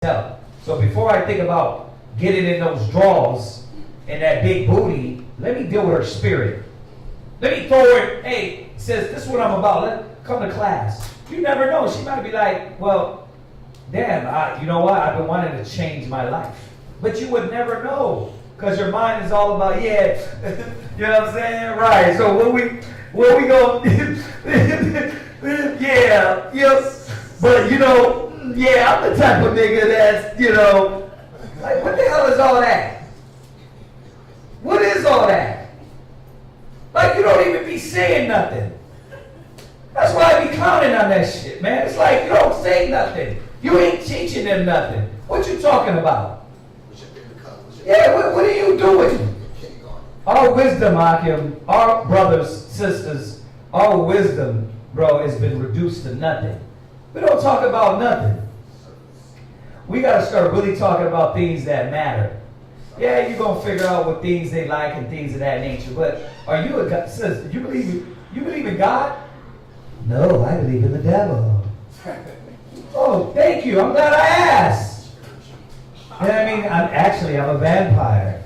tell. So before I think about getting in those draws and that big booty, let me deal with her spirit. Let me throw her, hey, says, this is what I'm about. Come to class. You never know. She might be like, well, damn, you know what? I've been wanting to change my life. But you would never know. Because your mind is all about, yeah, you know what I'm saying? Right. So when we go, yeah, yes. But, you know, yeah, I'm the type of nigga that's, you know, like, what the hell is all that? What is all that? Like, you don't even be saying nothing. That's why I be clowning on that shit, man. It's like, you don't say nothing. You ain't teaching them nothing. What you talking about? Yeah, what are you doing? Our wisdom, Akim, our brothers, sisters, our wisdom, bro, has been reduced to nothing. We don't talk about nothing. We got to start really talking about things that matter. Yeah, you're going to figure out what things they like and things of that nature. But are you a God? Sis, you believe in God? No, I believe in the devil. Oh, thank you. I'm glad I asked. You know what I mean? I'm a vampire.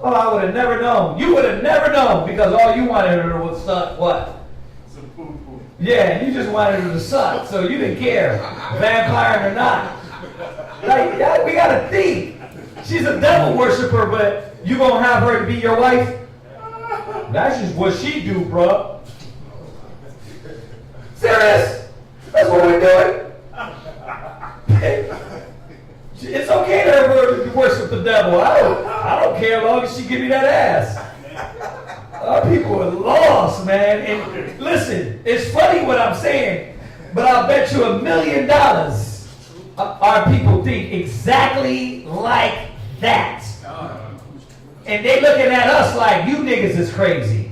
Oh, I would have never known. You would have never known because all you wanted her was suck what? Some food. Yeah, you just wanted her to suck, so you didn't care, vampire or not. Like, we got to think. She's a devil worshiper, but you going to have her to be your wife? That's just what she do, bro. Serious? That's what we're doing? It's okay to have her worship the devil. I don't care as long as she give me that ass. Our people are lost, man. And listen, it's funny what I'm saying, but I'll bet you $1 million our people think exactly like that. And they looking at us like, you niggas is crazy.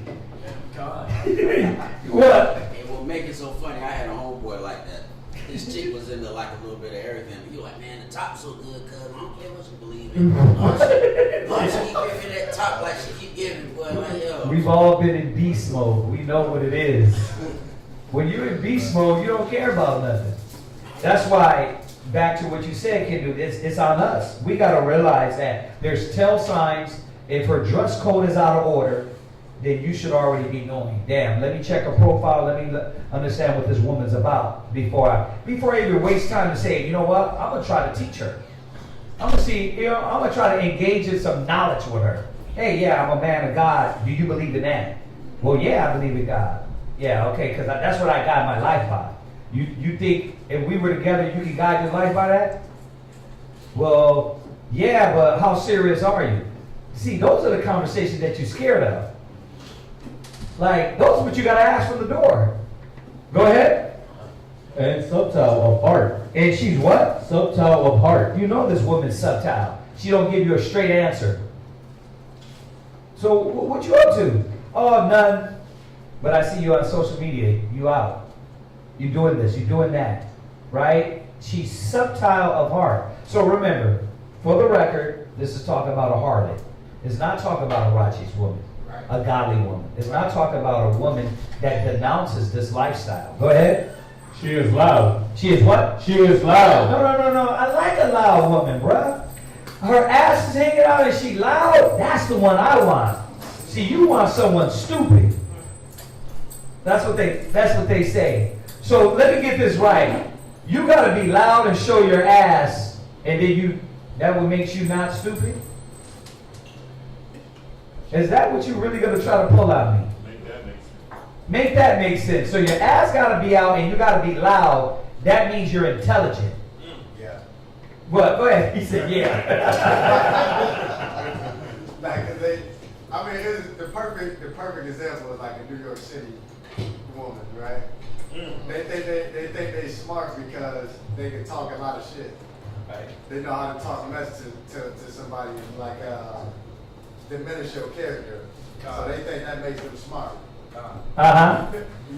What? And what make it so funny, I had a homeboy like that. This chick was into like a little bit of everything. He was like, man, the top's so good, cuz I don't care what you believe in. She keep giving that top like she keep giving, boy. Like, yo. We've all been in beast mode. We know what it is. When you're in beast mode, you don't care about nothing. That's why, back to what you said, Kendu, it's on us. We got to realize that there's tell signs. If her dress code is out of order, then you should already be knowing. Damn, let me check her profile. Let me understand what this woman's about before I even waste time to say, you know what? I'm going to try to teach her. I'm going to see, I'm going to try to engage in some knowledge with her. Hey, yeah, I'm a man of God. Do you believe in that? Well, yeah, I believe in God. Yeah, okay, because that's what I guide my life by. You think if we were together, you can guide your life by that? Well, yeah, but how serious are you? See, those are the conversations that you're scared of. Like, those are what you got to ask from the door. Go ahead. And subtle of heart. And she's what? Subtle of heart. You know this woman's subtle. She don't give you a straight answer. So what you up to? Oh, none. But I see you on social media. You out. You doing this. You doing that. Right? She's subtle of heart. So remember, for the record, this is talking about a harlot. It's not talking about a righteous woman. A godly woman. It's not talking about a woman that denounces this lifestyle. Go ahead. She is loud. She is what? She is loud. No. I like a loud woman, bruh. Her ass is hanging out and she loud. That's the one I want. See, you want someone stupid. That's what they say. So let me get this right. You gotta be loud and show your ass, and then that what makes you not stupid? Is that what you're really going to try to pull on me? Make that make sense. So your ass got to be out and you got to be loud. That means you're intelligent. Yeah. What? Go ahead. He said, yeah. It's the perfect example is like a New York City woman, right? They think they smart because they can talk a lot of shit. Right? They know how to talk mess to somebody like diminish your character. So they think that makes them smart.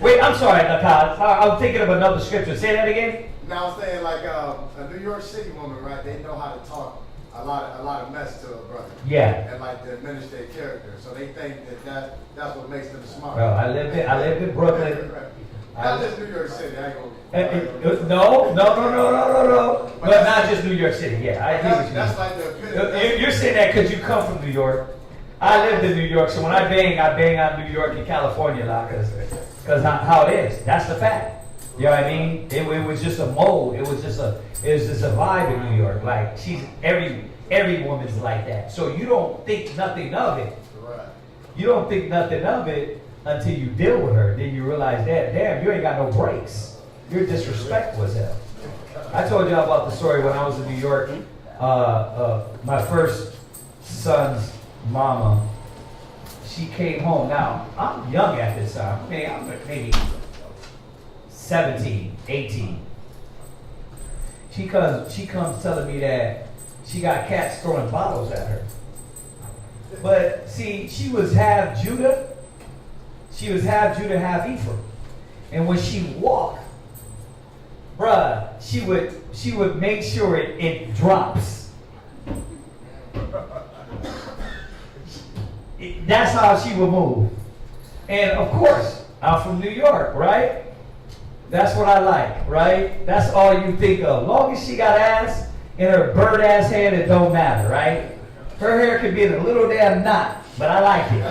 Wait, I'm sorry, Nakal. I'm thinking of another scripture. Say that again. Now I'm saying like a New York City woman, right? They know how to talk a lot of mess to a brother. Yeah. And like diminish their character. So they think that's what makes them smart. Bro, I lived in Brooklyn. Not just New York City. I ain't gonna. No. But not just New York City. Yeah, I hear what you That's mean. like the. You're saying that because you come from New York. I lived in New York, so when I bang on New York and California a lot, because how it is. That's the fact. You know what I mean? It was just a mold. It was just a vibe in New York. Like every woman's like that. So you don't think nothing of it. Right. You don't think nothing of it until you deal with her. Then you realize that, damn, you ain't got no brakes. You're disrespectful as hell. I told y'all about the story when I was in New York. My first son's mama, she came home. Now, I'm young at this time. I mean, I'm maybe 17, 18. She comes telling me that she got cats throwing bottles at her. But see, she was half Judah. She was half Judah, half Ephraim. And when she walked, bruh, she would make sure it drops. That's how she would move. And of course, I'm from New York, right? That's what I like, right? That's all you think of. Long as she got ass in her bird ass head, it don't matter, right? Her hair could be in a little damn knot, but I like it.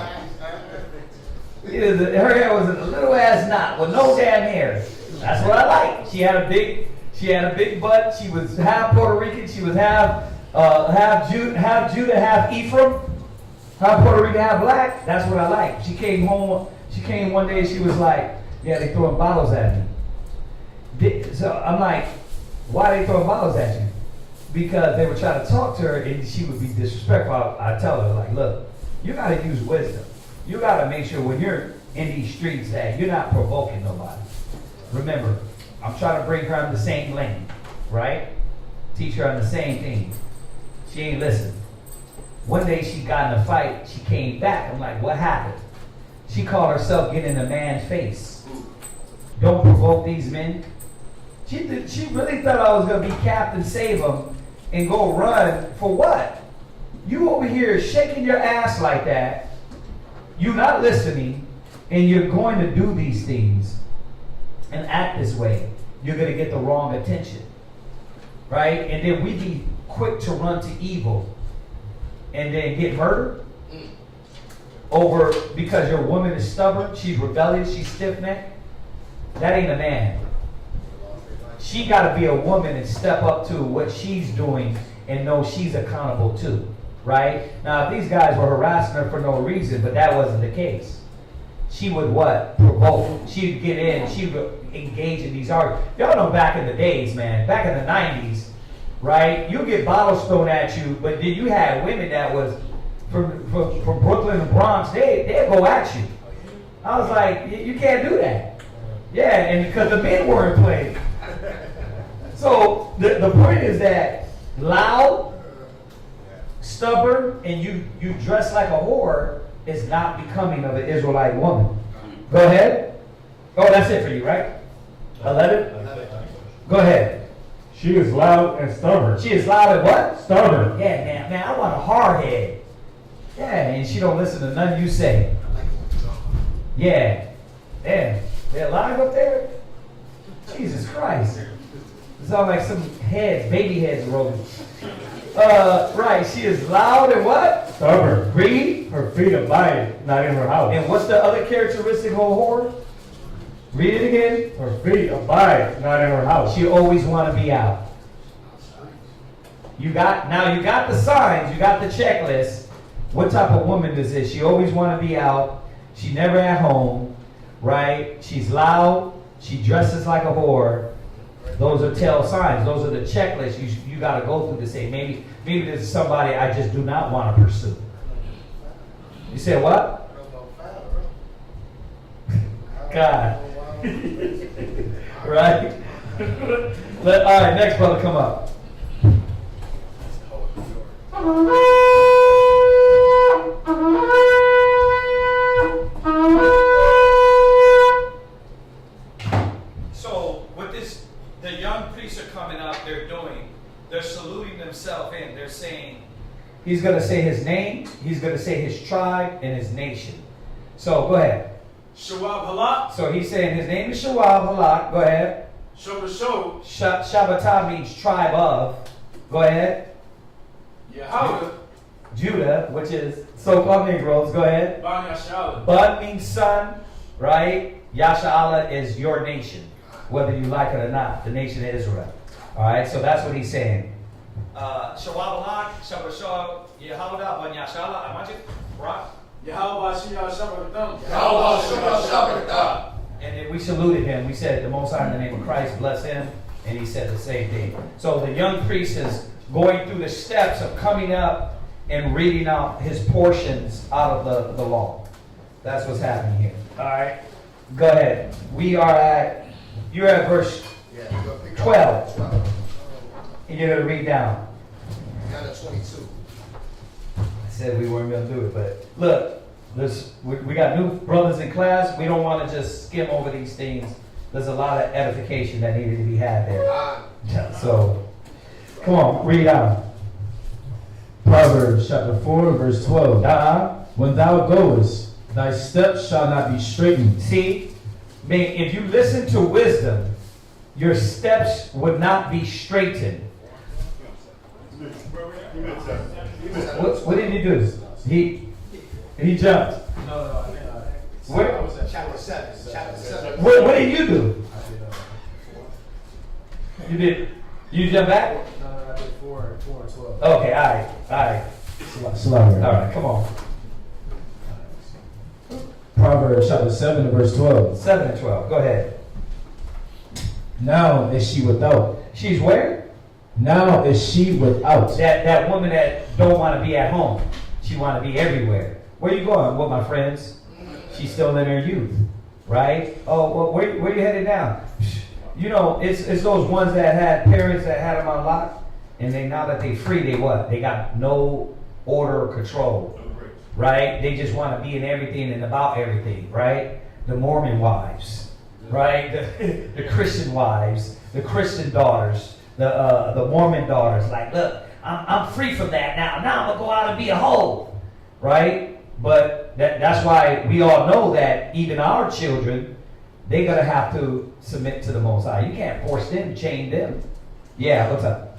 Her hair was in a little ass knot with no damn hair. That's what I like. She had a big butt. She was half Puerto Rican. She was half Judah, half Ephraim. Half Puerto Rican, half black. That's what I like. She came home. She came one day. She was like, "Yeah, they throwing bottles at me." So I'm like, "Why are they throwing bottles at you?" Because they were trying to talk to her, and she would be disrespectful. I tell her, like, "Look, you got to use wisdom. You got to make sure when you're in these streets that you're not provoking nobody. Remember, I'm trying to bring her on the same lane, right? Teach her on the same thing. She ain't listening. One day she got in a fight. She came back. I'm like, what happened? She called herself getting in a man's face. Don't provoke these men. She really thought I was going to be Captain Save 'em and go run for what? You over here shaking your ass like that. You're not listening, and you're going to do these things and act this way. You're going to get the wrong attention, right? And then we be quick to run to evil and then get murdered over because your woman is stubborn, she's rebellious, she's stiff-necked. That ain't a man. She got to be a woman and step up to what she's doing and know she's accountable too. Right? Now, if these guys were harassing her for no reason, but that wasn't the case. She would what? Provoke. She'd get in. She would engage in these arguments. Y'all know back in the days, man, back in the 90s, right? You get bottles thrown at you, but then you had women that was from Brooklyn and Bronx, they'd go at you. I was like, you can't do that. Yeah, and because the men weren't playing. So the point is that loud, stubborn, and you dress like a whore is not becoming of an Israelite woman. Go ahead. Oh, that's it for you, right? 11? Go ahead. She is loud and stubborn. She is loud and what? Stubborn. Yeah, man, I want a hard head. Yeah, and she don't listen to none you say. Yeah. Damn. They're alive up there? Jesus Christ. It sounds like some heads, baby heads rolling. Right, she is loud and what? Stubborn. Read. Her feet abide not in her house. And what's the other characteristic of a whore? Read it again. Her feet abide not in her house. She always want to be out. You got the signs, you got the checklist. What type of woman is this? She always want to be out. She never at home, right? She's loud. She dresses like a whore. Those are tell signs. Those are the checklists you got to go through to say, maybe this is somebody I just do not want to pursue. You said what? God. Right? All right, next brother, come up. So, what the young priests are coming up, they're saluting themselves in. They're saying, he's going to say his name, he's going to say his tribe, and his nation. So, go ahead. Shawab Halak. So he's saying his name is Shawab Halak. Go ahead. Shobasho. Shabbatah means tribe of. Go ahead. Yahweh. Judah, which is so-called Negroes. Go ahead. Bani Ashala. Bud means son, right? Yasha'Allah is your nation, whether you like it or not, the nation of Israel. All right, so that's what he's saying. Shawab Halak, Shabashah, Yehuda, Ban Yasha'Allah, Amajid, Rock. Yahweh Shiyah Shabbatam. And then we saluted him. We said, the Most High in the name of Christ, bless him. And he said the same thing. So the young priest is going through the steps of coming up and reading out his portions out of the law. That's what's happening here. All right. Go ahead. You're at verse 12. And you're going to read down. Down to 22. I said we weren't going to do it, but look, we got new brothers in class. We don't want to just skim over these things. There's a lot of edification that needed to be had there. So, come on, read out. Proverbs chapter 4, verse 12. When thou goest, thy steps shall not be straightened. See, if you listen to wisdom, your steps would not be straightened. What did he do? He jumped. No, What? I was at chapter 7. Chapter 7. What did you do? You jumped back? No, I did 4 and 12. Okay, all right. Slaughter. All right, come on. Proverbs chapter 7, verse 12. 7 and 12, go ahead. Now is she without. She's where? Now is she without. That woman that don't want to be at home. She want to be everywhere. Where you going? With my friends. She's still in her youth, right? Oh, well, where you headed down? You know, it's those ones that had parents that had them on lock, and now that they free, they what? They got no order or control, right? They just want to be in everything and about everything, right? The Mormon wives, right? The Christian wives, the Christian daughters, the Mormon daughters. Like, look, I'm free from that now. Now I'm gonna go out and be a hoe, right? But that's why we all know that even our children, they're going to have to submit to the Most High. You can't force them, chain them. Yeah, what's up?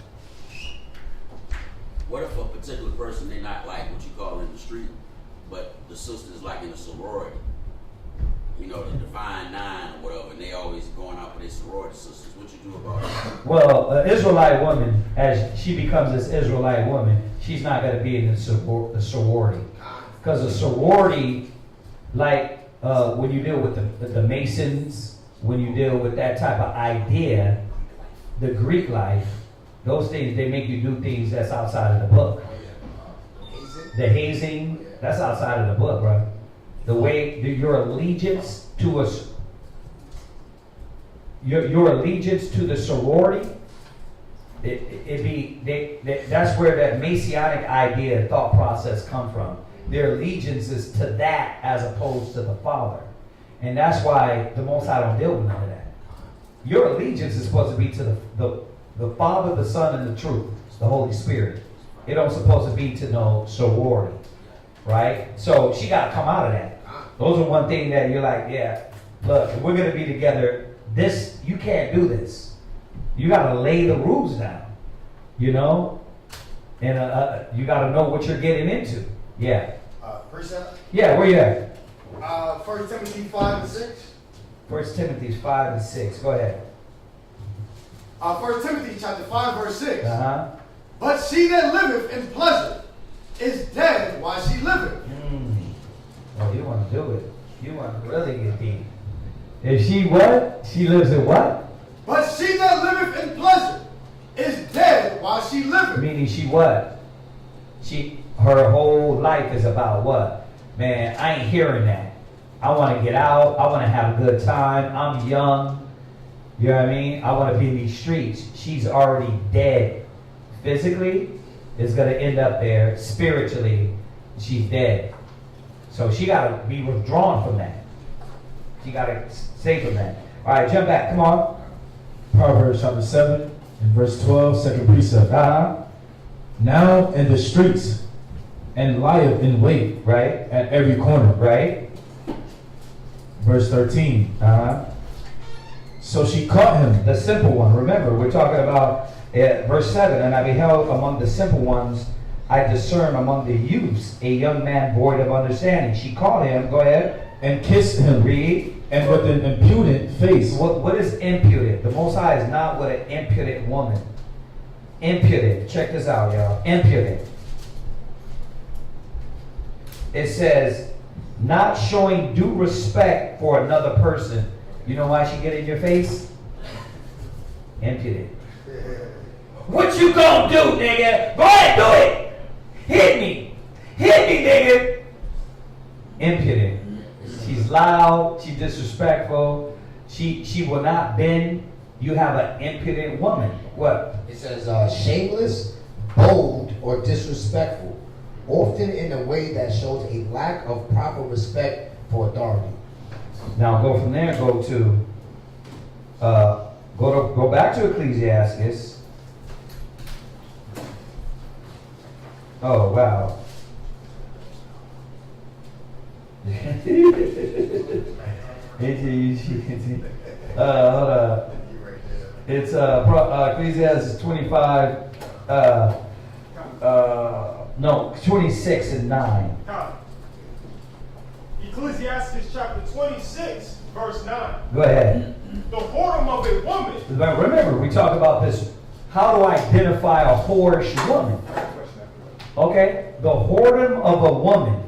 What if a particular person, they not like what you call in the street, but the sister's like in a sorority? You know, the Divine Nine or whatever, and they always going out with their sorority sisters. What you do about it? Well, an Israelite woman, as she becomes this Israelite woman, she's not going to be in the sorority. Because a sorority, like when you deal with the Masons, when you deal with that type of idea, the Greek life, those things, they make you do things that's outside of the book. The hazing, that's outside of the book, bro. The way your allegiance to us, your allegiance to the sorority, that's where that Messianic idea, thought process come from. Their allegiance is to that as opposed to the Father. And that's why the Most High don't deal with none of that. Your allegiance is supposed to be to the Father, the Son, and the truth, the Holy Spirit. It don't supposed to be to no sorority, right? So she got to come out of that. Those are one thing that you're like, yeah, look, if we're going to be together, you can't do this. You got to lay the rules down, you know? And you got to know what you're getting into. Yeah. Precept? Yeah, where you at? 1 Timothy 5 and 6. 1 Timothy 5 and 6. Go ahead. 1 Timothy chapter 5, verse 6. Uh-huh. But she that liveth in pleasure is dead while she liveth. Oh, you want to do it. You want to really get deep. If she what? She lives in what? But she that liveth in pleasure is dead while she liveth. Meaning she what? Her whole life is about what? Man, I ain't hearing that. I want to get out. I want to have a good time. I'm young. You know what I mean? I want to be in these streets. She's already dead. Physically, is going to end up there. Spiritually, she's dead. So she got to be withdrawn from that. She got to stay from that. All right, jump back. Come on. Proverbs chapter 7 and verse 12, second precept. Now in the streets and lieth in wait, Right? at every corner. Right? verse 13. So she caught him, the simple one. Remember, we're talking about verse 7. And I beheld among the simple ones, I discern among the youths a young man void of understanding. She caught him, go ahead, and kissed him. Read. And with an impudent face. What is impudent? The Most High is not with an impudent woman. Impudent. Check this out, y'all. Impudent. It says, not showing due respect for another person. You know why she get in your face? Impudent. What you gonna do, nigga? Go ahead, do it. Hit me. Hit me, nigga. Impudent. She's loud. She's disrespectful. She will not bend. You have an impudent woman. What? It says shameless, bold, or disrespectful, often in a way that shows a lack of proper respect for authority. Now go from there. Go back to Ecclesiastes. Oh wow. Hold up. It's Ecclesiastes 25. 26 and 9. Ecclesiastes chapter 26, verse 9. Go ahead. The whoredom of a woman. Remember, we talk about this. How to identify a whorish woman? Okay, the whoredom of a woman.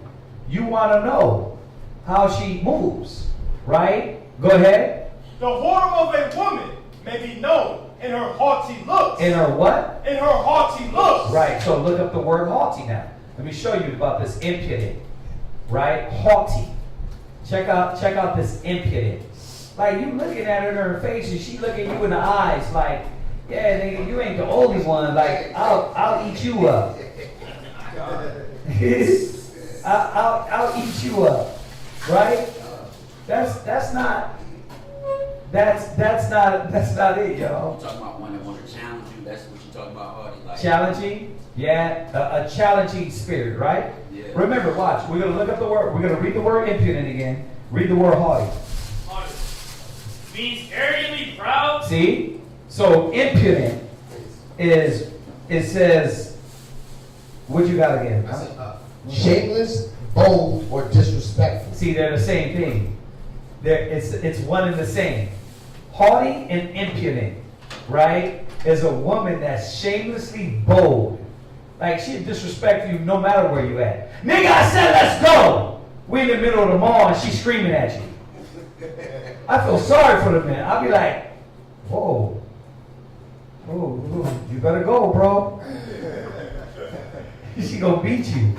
You want to know how she moves, right? Go ahead. The whoredom of a woman may be known in her haughty looks. In her what? In her haughty looks. Right, so look up the word haughty now. Let me show you about this impudent. Right? Haughty. Check out this impudent. Like you looking at her in her face and she looking you in the eyes like, yeah, nigga, you ain't the only one. Like, I'll eat you up. I'll eat you up. Right? That's not it, y'all. You talking about one that want to challenge you? That's what you talking about, Hardy. Like Challenging, yeah, a challenging spirit, right? Yeah. Remember, watch. We're gonna look up the word. We're gonna read the word impudent again. Read the word haughty. Means arrogantly proud. See? So impudent is, it says, what you got again? Shameless, bold, or disrespectful. See, they're the same thing. It's one and the same. Haughty and impudent, right, is a woman that's shamelessly bold. Like she'll disrespect you no matter where you at. Nigga, I said let's go. We in the middle of the mall and she's screaming at you. I feel sorry for the man. I'll be like, whoa, you better go, bro. She gonna beat you.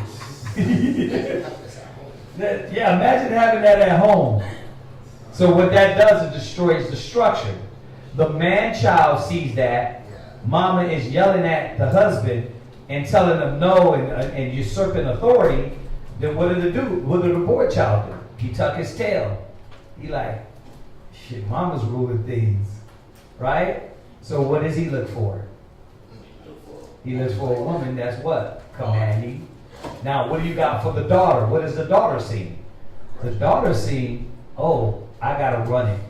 Yeah, imagine having that at home. So what that does, it destroys the structure. The man-child sees that. Mama is yelling at the husband and telling him no and usurping authority. Then what did it do? What did the boy child do? He tuck his tail. He like, shit, mama's ruling things. Right? So what does he look for? He looks for a woman that's what? Commanding. Now, what do you got for the daughter? What does the daughter see? The daughter see, oh, I gotta run it.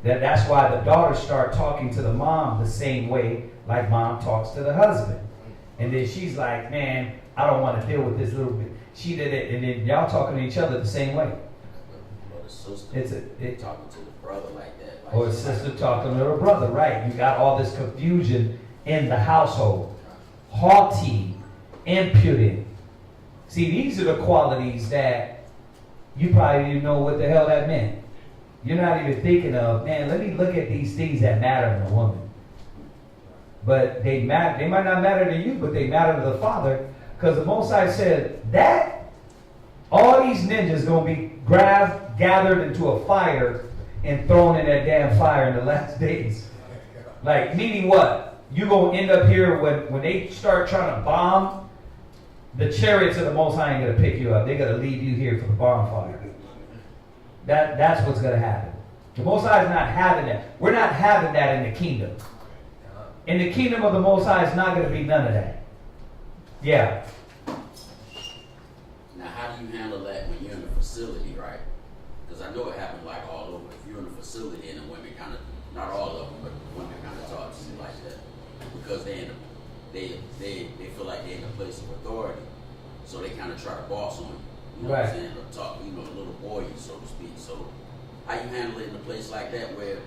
That's why the daughters start talking to the mom the same way like mom talks to the husband. And then she's like, man, I don't want to deal with this little bit. She did it, and then y'all talking to each other the same way. Or the sister talking to the brother like that. Like Or a sister talking to her brother, right? You got all this confusion in the household. Haughty, impudent. See, these are the qualities that you probably didn't know what the hell that meant. You're not even thinking of, man, let me look at these things that matter in a woman. But they matter. They might not matter to you, but they matter to the Father. Because the Most High said that all these ninjas going to be gathered into a fire and thrown in that damn fire in the last days. Like, meaning what? You're going to end up here when they start trying to bomb, the chariots of the Most High ain't going to pick you up. They're going to leave you here for the bonfire. That's what's going to happen. The Most High is not having that. We're not having that in the kingdom. In the kingdom of the Most High is not going to be none of that. Yeah. Now, how do you handle that when you're in a facility, right? because I know it happened like all over. If you're in a facility and the women kind of, not all of them, but women kind of talk to you like that because they feel like they're in a place of authority, so they kind of try to boss on you. You know what I'm saying? Or talk, a little boy you, so to speak. So how you handle it in a place like that where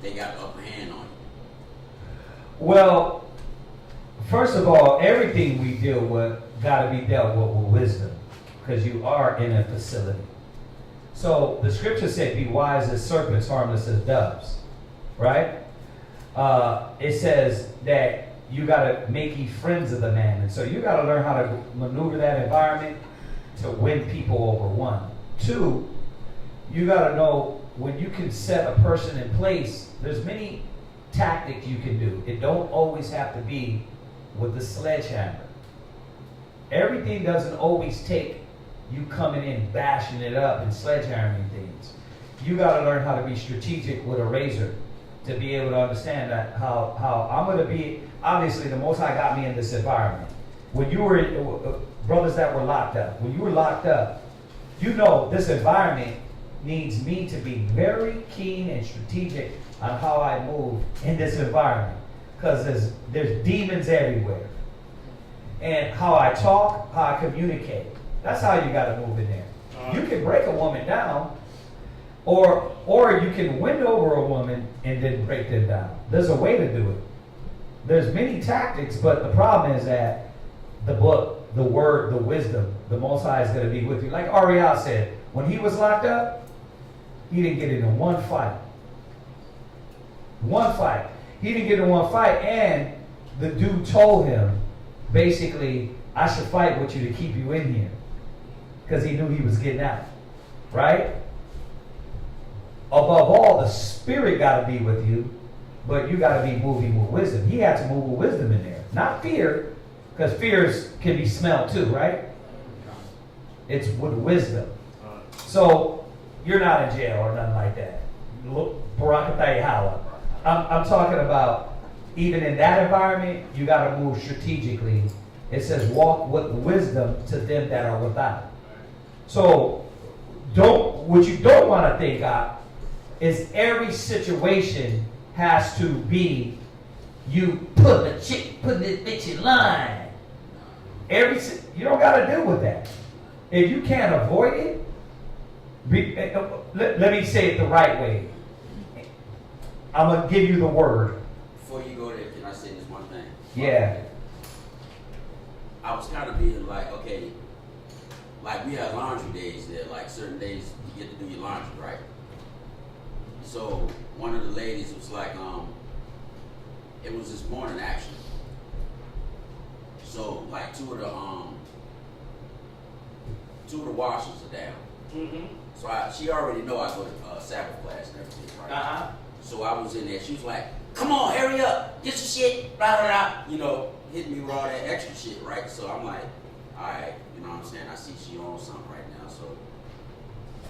they got the upper hand on you? Well, first of all, everything we deal with got to be dealt with wisdom, because you are in a facility. So the scripture said, "Be wise as serpents, harmless as doves." Right? It says that you got to make ye friends of the man, and so you got to learn how to maneuver that environment to win people over. 1, 2, you got to know when you can set a person in place. There's many tactics you can do. It don't always have to be with the sledgehammer. Everything doesn't always take you coming in bashing it up and sledgehammering things. You got to learn how to be strategic with a razor to be able to understand that how I'm going to be. Obviously, the Most High got me in this environment. When you were brothers that were locked up, when you were locked up, this environment needs me to be very keen and strategic on how I move in this environment, because there's demons everywhere. And how I talk, how I communicate, that's how you got to move in there. You can break a woman down, or you can win over a woman and then break them down. There's a way to do it. There's many tactics, but the problem is that the book, the word, the wisdom, the Most High is going to be with you. Like Ariel said, when he was locked up, he didn't get into one fight. One fight. He didn't get in one fight, and the dude told him, basically, I should fight with you to keep you in here, because he knew he was getting out. Right? Above all, the spirit got to be with you, but you got to be moving with wisdom. He had to move with wisdom in there, not fear, because fears can be smelled too, right? It's with wisdom. So you're not in jail or nothing like that. Barakatay Hala. I'm talking about even in that environment, you got to move strategically. It says walk with wisdom to them that are without. So what you don't want to think of is every situation has to be you putting this bitch in line. You don't got to deal with that. If you can't avoid it, let me say it the right way. I'm going to give you the word. Before you go there, can I say this one thing? Yeah. I was kind of being like, okay, like we have laundry days there, like certain days you get to do your laundry, right? So one of the ladies was like, it was this morning actually. So like two of the washers are down. Mm-hmm. So she already know I go to Sabbath class and everything, right? Uh-huh. So I was in there. She was like, "Come on, hurry up, get your shit, blah blah blah." Hitting me with all that extra shit, right? So I'm like, all right, you know what I'm saying? I see she on something right now. So,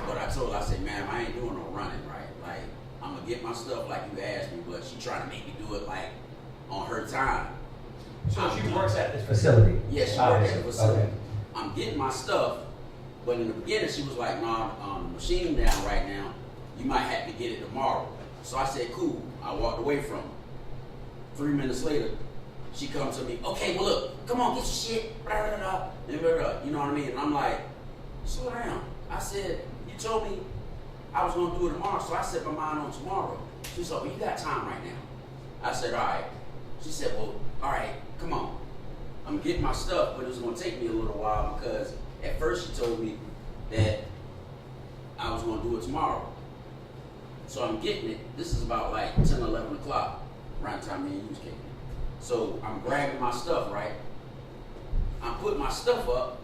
but I told her, I said, "Ma'am, I ain't doing no running, right? Like, I'm gonna get my stuff like you asked me, but she trying to make me do it like on her time." So she works at this facility? Yeah, she works at the facility. Okay. I'm getting my stuff, but in the beginning she was like, "No, the machine down right now. You might have to get it tomorrow." So I said, "Cool." I walked away from her. 3 minutes later, she comes to me, "Okay, well look, come on, get your shit, blah, blah, blah, blah, blah, blah." You know what I mean? And I'm like, slow down. I said, "You told me I was gonna do it tomorrow, so I set my mind on tomorrow." She's like, "Well, you got time right now." I said, "All right." She said, "Well, all right, come on. I'm getting my stuff, but it was gonna take me a little while because at first she told me that I was gonna do it tomorrow." So I'm getting it. This is about like 10, 11 o'clock, around the time me and you was kicking. So I'm grabbing my stuff, right? I'm putting my stuff up.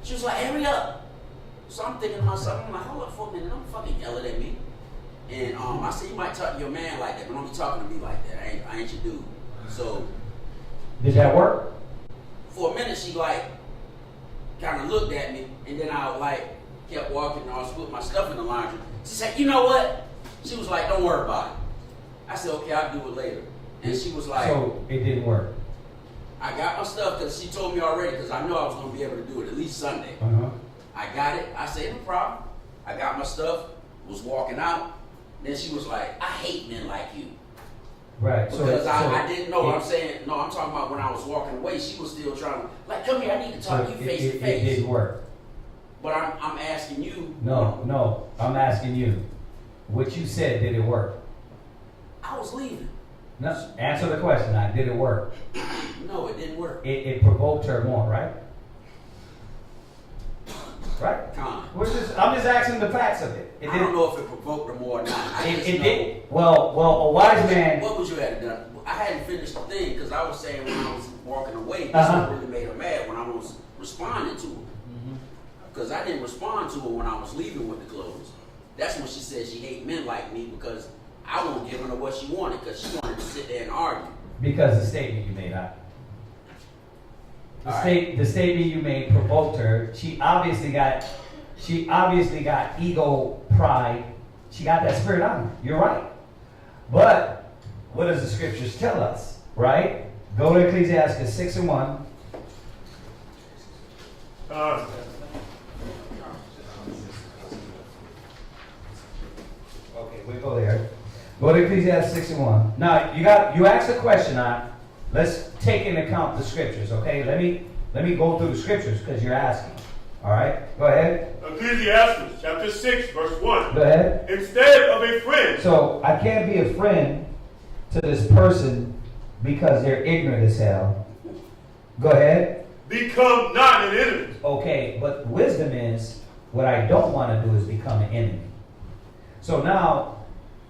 She was like, "Hurry up." So I'm thinking to myself, I'm like, hold up for a minute, don't fucking yelling at me. And I said, "You might talk to your man like that, but don't be talking to me like that. I ain't your dude." So did that work? for a minute, she like kind of looked at me, and then I like kept walking, and I was putting my stuff in the laundry. She said, "You know what?" She was like, "Don't worry about it." I said, "Okay, I'll do it later." And she was like, So it didn't work. "I got my stuff," because she told me already, because I know I was going to be able to do it at least Sunday. Uh-huh. I got it. I said, "No problem." I got my stuff, was walking out. Then she was like, I hate men like you. Right. Because I didn't know. I'm saying, no, I'm talking about when I was walking away, she was still trying to, like, come here, I need to talk to you face to face. It didn't work. But I'm asking you. No, I'm asking you. What you said, did it work? I was leaving. No, answer the question. Did it work? No, it didn't work. It provoked her more, right? Right? I'm just asking the facts of it. I don't know if it provoked her more or not. It did. Well, a wise man. What would you have done? I hadn't finished the thing because I was saying when I was walking away, this really made her mad when I was responding to her. Because I didn't respond to her when I was leaving with the clothes. That's when she said she hate men like me because I won't give her what she wanted because she wanted to sit there and argue. Because the statement you made, the statement you made provoked her. She obviously got ego, pride. She got that spirit on her. You're right. But what does the scriptures tell us? Right? Go to Ecclesiastes 6:1. Okay, we go there. Go to Ecclesiastes 6:1. Now you asked a question. Let's take into account the scriptures. Okay, let me go through the scriptures because you're asking. All right, go ahead. Ecclesiastes chapter 6, verse 1. Go ahead. Instead of a friend. So I can't be a friend to this person because they're ignorant as hell. Go ahead. Become not an enemy. Okay, but wisdom is what I don't want to do is become an enemy. So now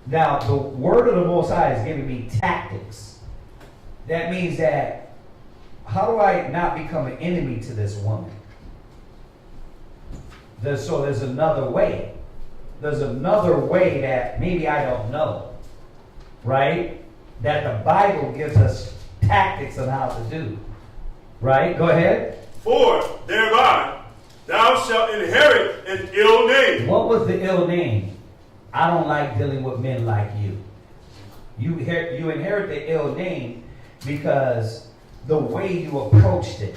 the word of the Most High is giving me tactics. That means that how do I not become an enemy to this woman? So there's another way. There's another way that maybe I don't know. Right? That the Bible gives us tactics on how to do. Right? Go ahead. For thereby thou shalt inherit an ill name. What was the ill name? I don't like dealing with men like you. You inherit the ill name because the way you approached it,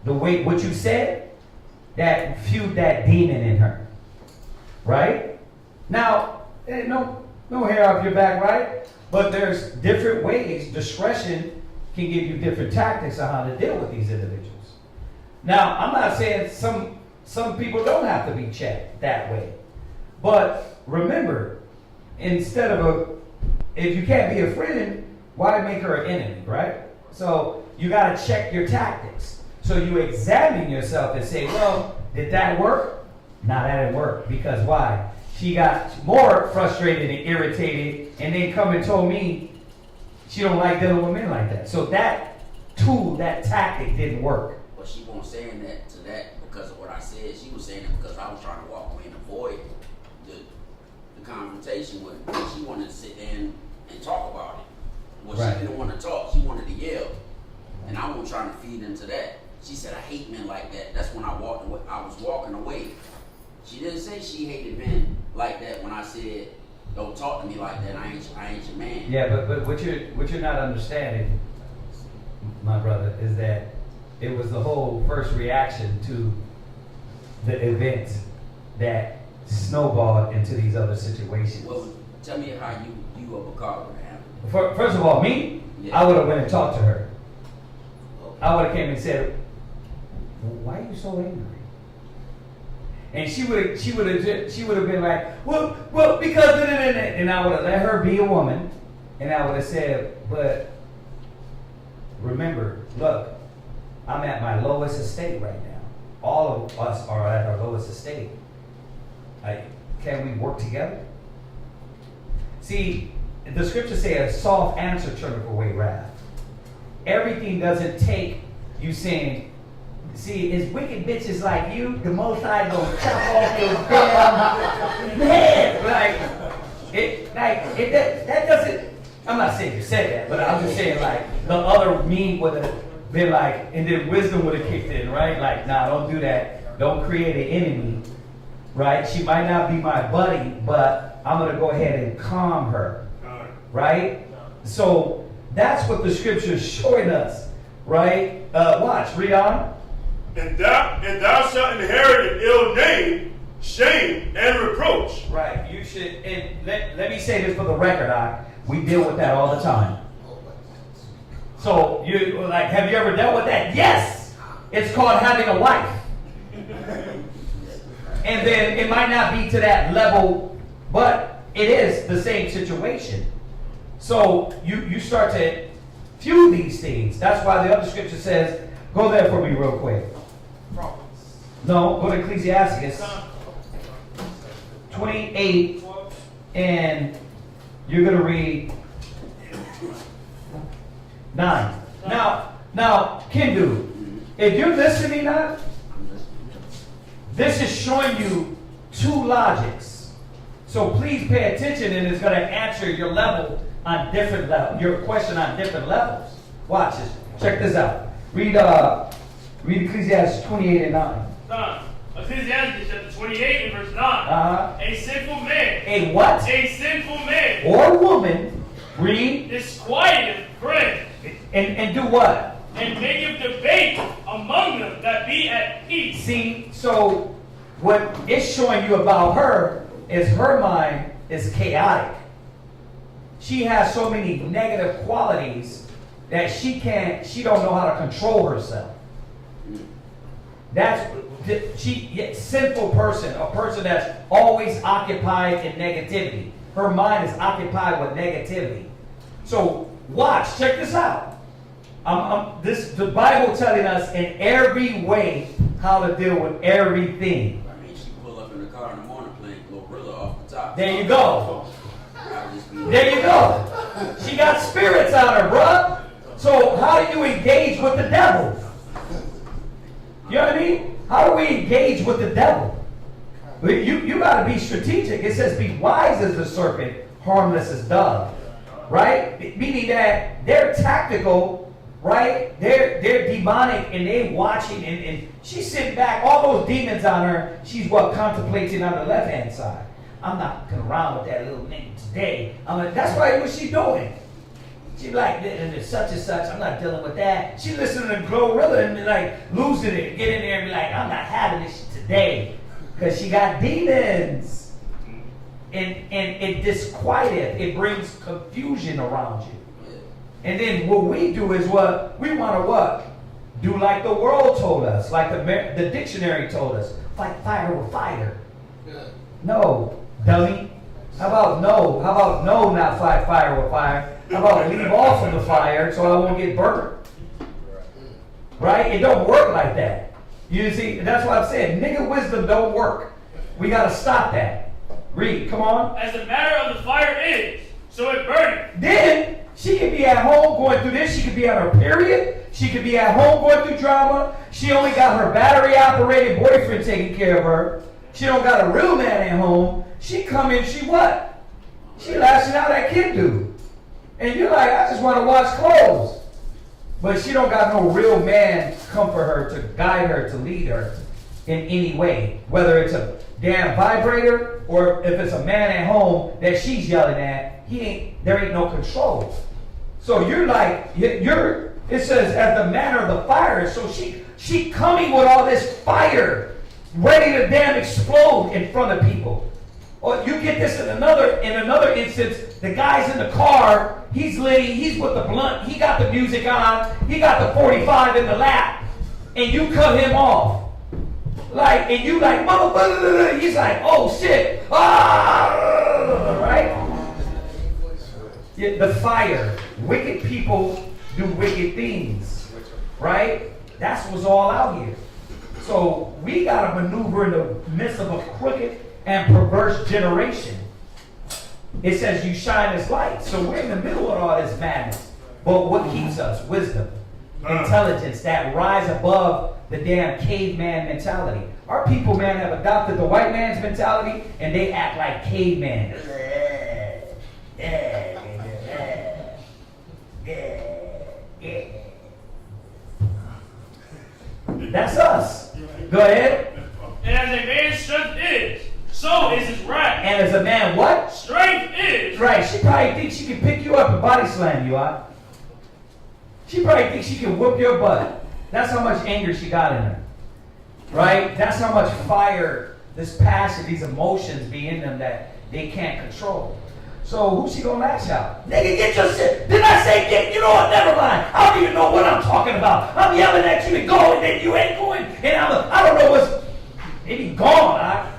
the way what you said, that fueled that demon in her. Right? Now, no hair off your back, right? But there's different ways. Discretion can give you different tactics on how to deal with these individuals. Now, I'm not saying some people don't have to be checked that way. But remember, instead of if you can't be a friend, why make her an enemy, right? So you got to check your tactics. So you examine yourself and say, well, did that work? No, that didn't work. Because why? She got more frustrated and irritated and then come and told me she don't like dealing with men like that. So that tool, that tactic didn't work. But she wasn't saying that to that because of what I said. She was saying it because I was trying to walk away and avoid the confrontation with her. She wanted to sit there and talk about it. Well, right. She didn't want to talk. She wanted to yell. And I wasn't trying to feed into that. She said, I hate men like that. That's when I was walking away. She didn't say she hated men like that when I said, don't talk to me like that. I ain't your man. Yeah, but what you're not understanding, my brother, is that it was the whole first reaction to the event that snowballed into these other situations. Well, tell me how you or Bakar would have handled it. First of all, me, yeah. I would have went and talked to her. Okay. I would have came and said, why are you so angry? And she would have been like, well, because and I would have let her be a woman, and I would have said, but remember, look, I'm at my lowest estate right now. All of us are at our lowest estate. Can we work together? See, the scriptures say a soft answer turneth away wrath. Everything doesn't take you saying, see, it's wicked bitches like you, the Most High gonna chop off your damn head. That doesn't, I'm not saying you said that, but I'm just saying the other me would have been and then wisdom would have kicked in, right? Nah, don't do that. Don't create an enemy, right? She might not be my buddy, but I'm gonna go ahead and calm her, right? So that's what the scripture is showing us, right? Watch, read on. And thou shalt inherit an ill name shame and reproach. Right. You should, and let me say this for the record, we deal with that all the time. So, you, like, have you ever dealt with that? Yes! It's called having a wife. And then it might not be to that level, but it is the same situation. So, you start to view these things. That's why the other scripture says, go there for me real quick. No, go to Ecclesiastes 28, and you're going to read 9. Now, Kindu, if you're listening now, this is showing you two logics. So please pay attention, and it's going to answer your level on different levels, your question on different levels. Watch this. Check this out. Read Ecclesiastes 28 and 9. Ecclesiastes chapter 28 and verse 9. A sinful man. A what? A sinful man. Or woman. Read. Disquieteth friends. And do what? And maketh debate among them that be at peace. See, so what it's showing you about her is her mind is chaotic. She has so many negative qualities that she don't know how to control herself. Sinful person, a person that's always occupied in negativity. Her mind is occupied with negativity. So watch, check this out. The Bible telling us in every way how to deal with everything. I mean, she pull up in the car in the morning playing Glorilla off the top. There you go. There you go. She got spirits on her, bruh. So how do you engage with the devil? You know what I mean? How do we engage with the devil? You got to be strategic. It says, be wise as the serpent, harmless as dove. Right? Meaning that they're tactical, right? They're demonic, and they're watching, and she's sitting back, all those demons on her, she's contemplating on the left-hand side. I'm not going around with that little nigga today. That's right, what she's doing. She like, and it's such and such, I'm not dealing with that. She listening to Glorilla and like losing it, get in there and be like, I'm not having this today. Because she got demons. And it disquieteth, it brings confusion around you. And then what we do is we want to do like the world told us, like the dictionary told us, fight fire with fire. No, dummy. How about no, not fight fire with fire? How about leave off of the fire so I won't get burned? Right? It don't work like that. You see, that's what I'm saying. Nigga wisdom don't work. We got to stop that. Read, come on. As the matter of the fire is, so it burneth. Then she could be at home going through this. She could be on her period. She could be at home going through drama. She only got her battery-operated boyfriend taking care of her. She don't got a real man at home. She come in, she what? She lashing out at kid dude. And you're like, I just want to wash clothes. But she don't got no real man to comfort her, to guide her, to lead her in any way. Whether it's a damn vibrator or if it's a man at home that she's yelling at, there ain't no control. So you're like, it says as the manner of the fire. So she coming with all this fire, ready to damn explode in front of people. Or you get this in another instance, the guy's in the car, he's lit, he's with the blunt, he got the music on, he got the 45 in the lap, and you cut him off. Like, and you like, motherfucker, he's like, oh shit, right? Yeah, the fire. Wicked people do wicked things, right? That's what's all out here. So we got to maneuver in the midst of a crooked and perverse generation. It says you shine as light. So we're in the middle of all this madness. But what keeps us? Wisdom, intelligence, that rise above the damn caveman mentality. Our people, man, have adopted the white man's mentality, and they act like cavemen. That's us. Go ahead. And as a man's strength is, so is his wrath. And as a man, what? Strength is. Right. She probably thinks she can pick you up and body slam you out. She probably thinks she can whoop your butt. That's how much anger she got in her. Right? That's how much fire this passion, these emotions be in them that they can't control. So who's she gonna lash out? Nigga, get your shit. Did I say get? You know what? Never mind. I don't even know what I'm talking about. I'm yelling at you to go, and then you ain't going, and I don't know what's. Maybe gone.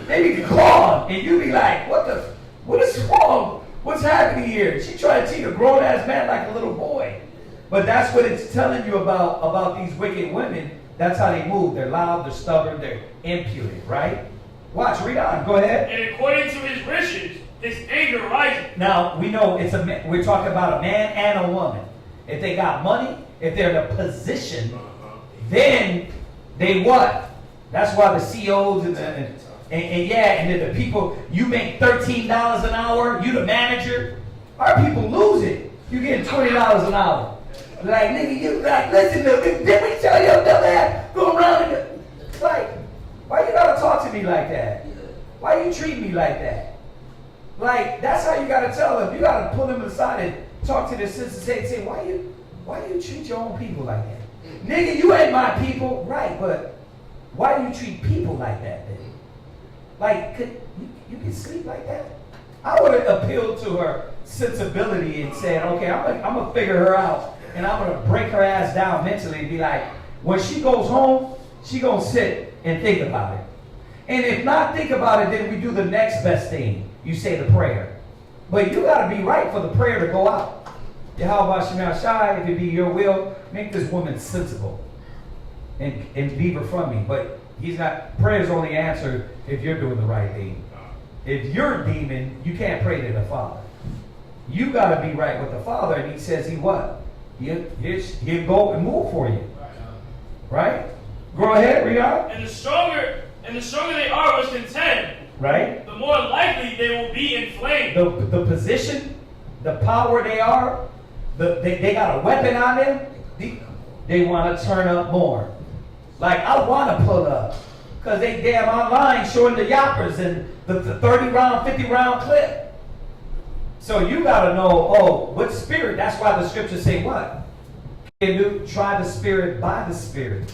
Maybe gone, and you be like, what is wrong? What's happening here? She trying to treat a grown ass man like a little boy. But that's what it's telling you about these wicked women. That's how they move. They're loud, they're stubborn, they're impudent, right? Watch, read on. Go ahead. And according to his riches, his anger rises. Now, we know we're talking about a man and a woman. If they got money, if they're in a position, then they what? That's why the CEOs and then the people, you make $13 an hour, you the manager. Our people lose it. You getting $20 an hour. Like, nigga, you like, listen, did we tell your dumb ass go around and it's like, why you gotta talk to me like that? Why you treat me like that? Like, that's how you gotta tell them. You gotta pull them aside and talk to their sister and say, why you treat your own people like that? Nigga, you ain't my people, right? But why do you treat people like that then? Like, you can sleep like that? I would have appealed to her sensibility and said, okay, I'm gonna figure her out. And I'm going to break her ass down mentally and be like, when she goes home, she going to sit and think about it. And if not think about it, then we do the next best thing. You say the prayer. But you got to be right for the prayer to go out. Yahweh Shemel Shai, if it be your will, make this woman sensible and leave her from me. But prayer is only answered if you're doing the right thing. If you're a demon, you can't pray to the Father. You got to be right with the Father, and he says he what? He'll go and move for you. Right? Go ahead, read on. And the stronger they are with content, right? The more likely they will be inflamed. The position, the power they are, they got a weapon on them, they want to turn up more. Like, I want to pull up. Because they damn online showing the yappers and the 30 round, 50 round clip. So you got to know, what spirit? That's why the scriptures say what? Try the spirit by the spirit.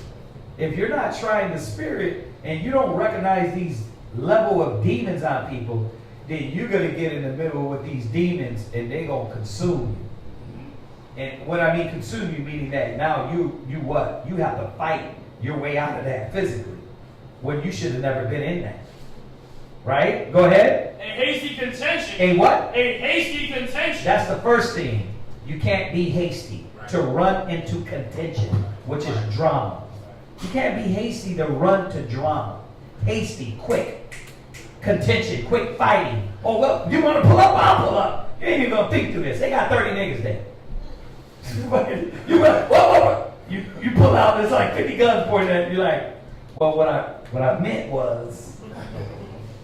If you're not trying the spirit and you don't recognize these level of demons on people, then you're going to get in the middle with these demons and they're going to consume you. And when I mean consume you, meaning that now you what? You have to fight your way out of that physically when you should have never been in that. Right? Go ahead. A hasty contention. A what? A hasty contention. That's the first thing. You can't be hasty to run into contention, which is drama. You can't be hasty to run to drama. Hasty, quick. Contention, quick fighting. Oh, well, you want to pull up? I'll pull up. You ain't even going to think through this. They got 30 niggas there. You pull out, there's like 50 guns pointed at you. You're like, well, what I meant was...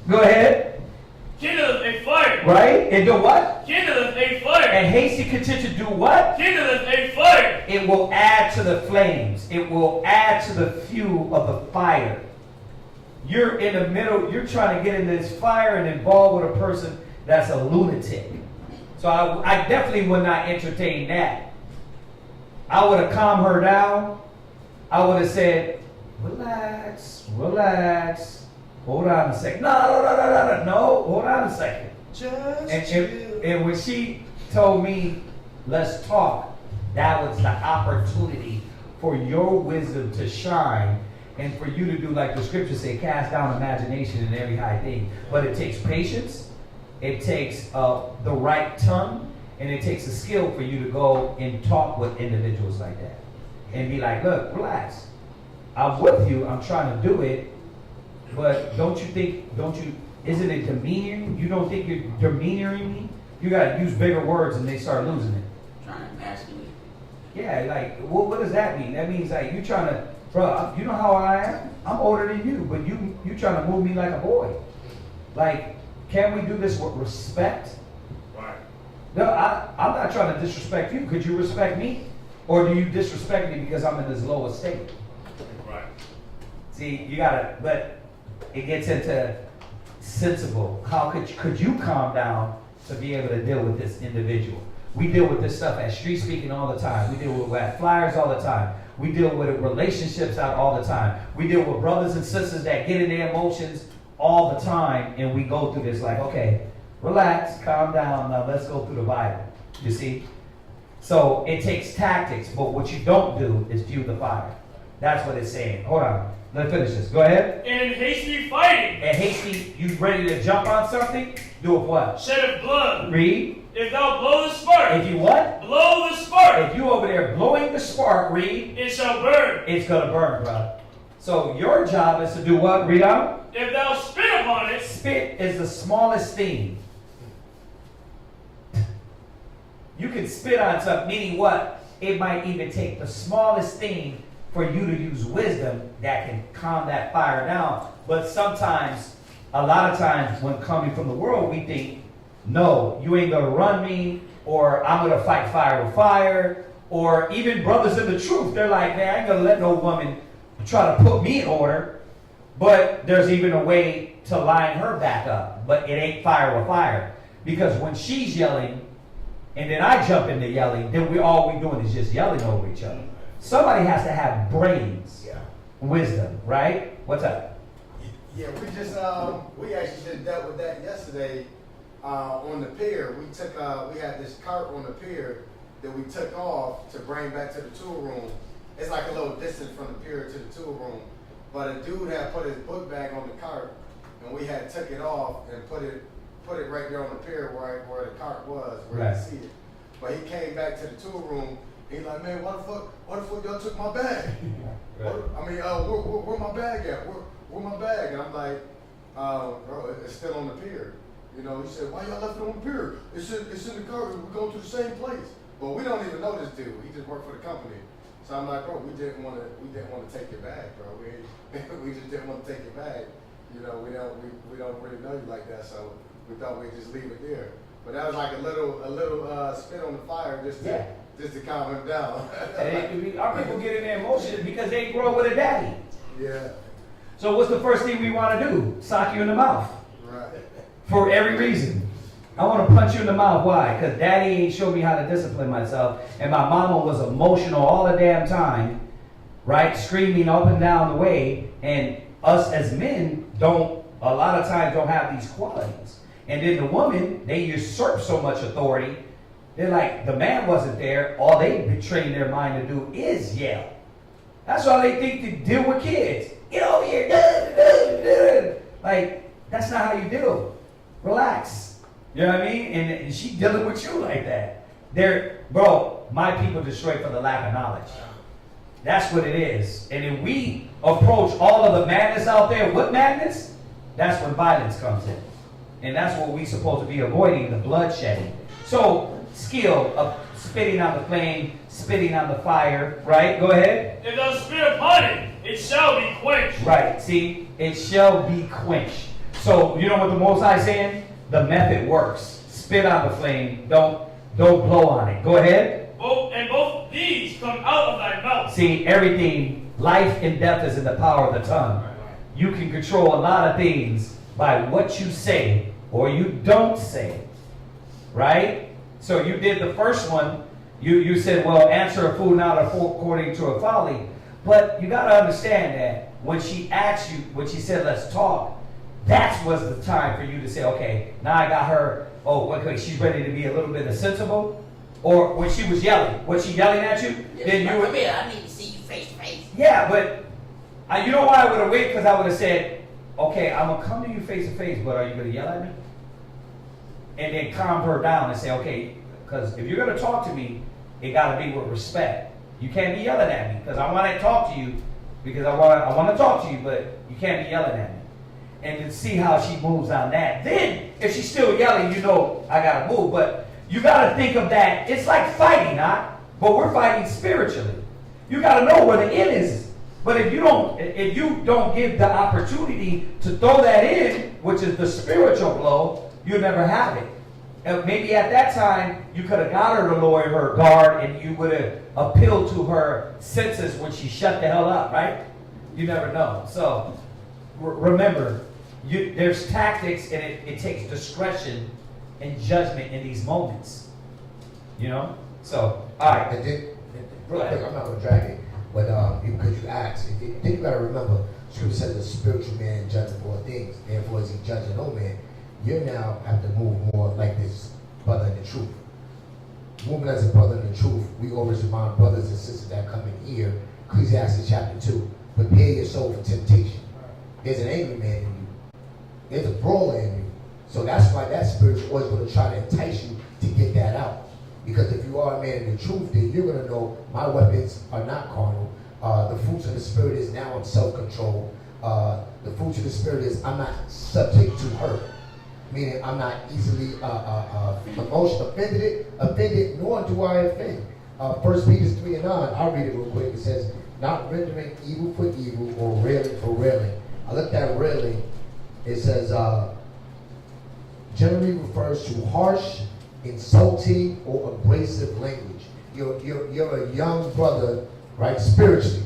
Go ahead. Kindleth a fire. Right? And do what? Kindleth a fire. And hasty contention do what? Kindleth a fire. It will add to the flames. It will add to the fuel of the fire. You're in the middle. You're trying to get in this fire and involved with a person that's a lunatic. So I definitely would not entertain that. I would have calmed her down. I would have said, relax, relax. Hold on a second. No, hold on a second. And when she told me, let's talk, that was the opportunity for your wisdom to shine and for you to do like the scriptures say, cast down imagination and every high thing. But it takes patience, it takes the right tongue, and it takes a skill for you to go and talk with individuals like that. And be like, look, relax. I'm with you, I'm trying to do it. But isn't it demeaning? You don't think you're demeaning me? You got to use bigger words and they start losing it. Trying to emasculate. Yeah, like, what does that mean? That means like you trying to, bro, you know how I am? I'm older than you, but you trying to move me like a boy. Like, can we do this with respect? Right. No, I'm not trying to disrespect you. Could you respect me? Or do you disrespect me because I'm in this low estate? Right. See, you gotta, but it gets into sensible. How could you calm down to be able to deal with this individual? We deal with this stuff at street speaking all the time. We deal with at flyers all the time. We deal with relationships out all the time. We deal with brothers and sisters that get in their emotions all the time, and we go through this like, okay, relax, calm down, now let's go through the Bible. You see? So it takes tactics, but what you don't do is fuel the fire. That's what it's saying. Hold on. Let's finish this. Go ahead. And hasty fighting. And hasty, you ready to jump on something? Do it what? Shed of blood. Read. If thou blow the spark. If you what? Blow the spark. If you over there blowing the spark, read. It shall burn. It's going to burn, bro. So your job is to do what? Read out. If thou spit upon it. Spit is the smallest thing. You can spit on something, meaning what? It might even take the smallest thing for you to use wisdom that can calm that fire down. But sometimes, a lot of times when coming from the world, we think, no, you ain't going to run me, or I'm going to fight fire with fire, or even brothers in the truth, they're like, man, I ain't going to let no woman try to put me in order. But there's even a way to line her back up, but it ain't fire with fire. Because when she's yelling, and then I jump into yelling, then all we doing is just yelling over each other. Somebody has to have brains, wisdom, right? What's up? Yeah, we actually just dealt with that yesterday on the pier. We had this cart on the pier that we took off to bring back to the tool room. It's like a little distance from the pier to the tool room. But a dude had put his book bag on the cart, and we had took it off and put it right there on the pier where the cart was, where you see it. But he came back to the tool room. He's like, man, why the fuck y'all took my bag? Where my bag at? Where my bag? And I'm like, bro, it's still on the pier. You know, he said, why y'all left it on the pier? It's in the car. We're going to the same place. But we don't even know this dude. He just worked for the company. So I'm like, bro, we didn't want to take your bag, bro. We just didn't want to take your bag. You know, we don't really know you like that, so we thought we'd just leave it there. But that was like a little spit on the fire just to calm him down. Our people get in their emotions because they grow up with a daddy. Yeah. So what's the first thing we want to do? Sock you in the mouth. Right. For every reason. I want to punch you in the mouth. Why? Because daddy ain't showed me how to discipline myself. And my mama was emotional all the damn time. Right? Screaming up and down the way. And us as men a lot of times don't have these qualities. And then the woman, they usurp so much authority. They're like, the man wasn't there. All they been trained their mind to do is yell. That's all they think to deal with kids. Get over here. Like, that's not how you deal. Relax. You know what I mean? And she dealing with you like that. Bro, my people destroyed for the lack of knowledge. That's what it is. And if we approach all of the madness out there with madness, that's when violence comes in. And that's what we're supposed to be avoiding, the bloodshedding. So, skill of spitting on the flame, spitting on the fire, right? Go ahead. If thou spit upon it, it shall be quenched. Right, see? It shall be quenched. So, you know what the Most High is saying? The method works. Spit on the flame, don't blow on it. Go ahead. Both these come out of thy mouth. See, everything, life and death is in the power of the tongue. You can control a lot of things by what you say or you don't say, right? So you did the first one. You said, well, answer a fool not according to a folly. But you got to understand that when she asked you, when she said, let's talk, that was the time for you to say, okay, now I got her, okay, she's ready to be a little bit sensible. Or when she was yelling, was she yelling at you? Then you come here, I need to see you face to face. Yeah, but you know why I would have waited? Because I would have said, okay, I'm going to come to you face to face, but are you going to yell at me? And then calm her down and say, okay, because if you're going to talk to me, it got to be with respect. You can't be yelling at me because I want to talk to you because I want to talk to you, but you can't be yelling at me. And to see how she moves on that. Then, if she's still yelling, you know I got to move. But you got to think of that. It's like fighting, but we're fighting spiritually. You got to know where the end is. But if you don't give the opportunity to throw that in, which is the spiritual blow, you'll never have it. And maybe at that time, you could have got her to lower her guard and you would have appealed to her senses when she shut the hell up, right? You never know. So remember, there's tactics and it takes discretion and judgment in these moments. You know? So, all right. And then, real quick, I'm not gonna drag it, but because you asked, then you gotta remember, Scripture says the spiritual man judges all things. Therefore, as he judges no man, you now have to move more like this brother in the truth. Moving as a brother in the truth, we always remind brothers and sisters that come in here, Ecclesiastes chapter 2, prepare your soul for temptation. There's an angry man in you. There's a brawler in you. So that's why that spirit's always going to try to entice you to get that out. Because if you are a man in the truth, then you're going to know my weapons are not carnal. The fruits of the spirit is now I'm self-control. The fruits of the spirit is I'm not subject to hurt. Meaning I'm not easily offended, nor do I offend. 1 Peter 3:9, I'll read it real quick. It says, not rendering evil for evil or railing for railing. I looked at railing. It says, generally refers to harsh, insulting, or abrasive language. You're a young brother, right, spiritually.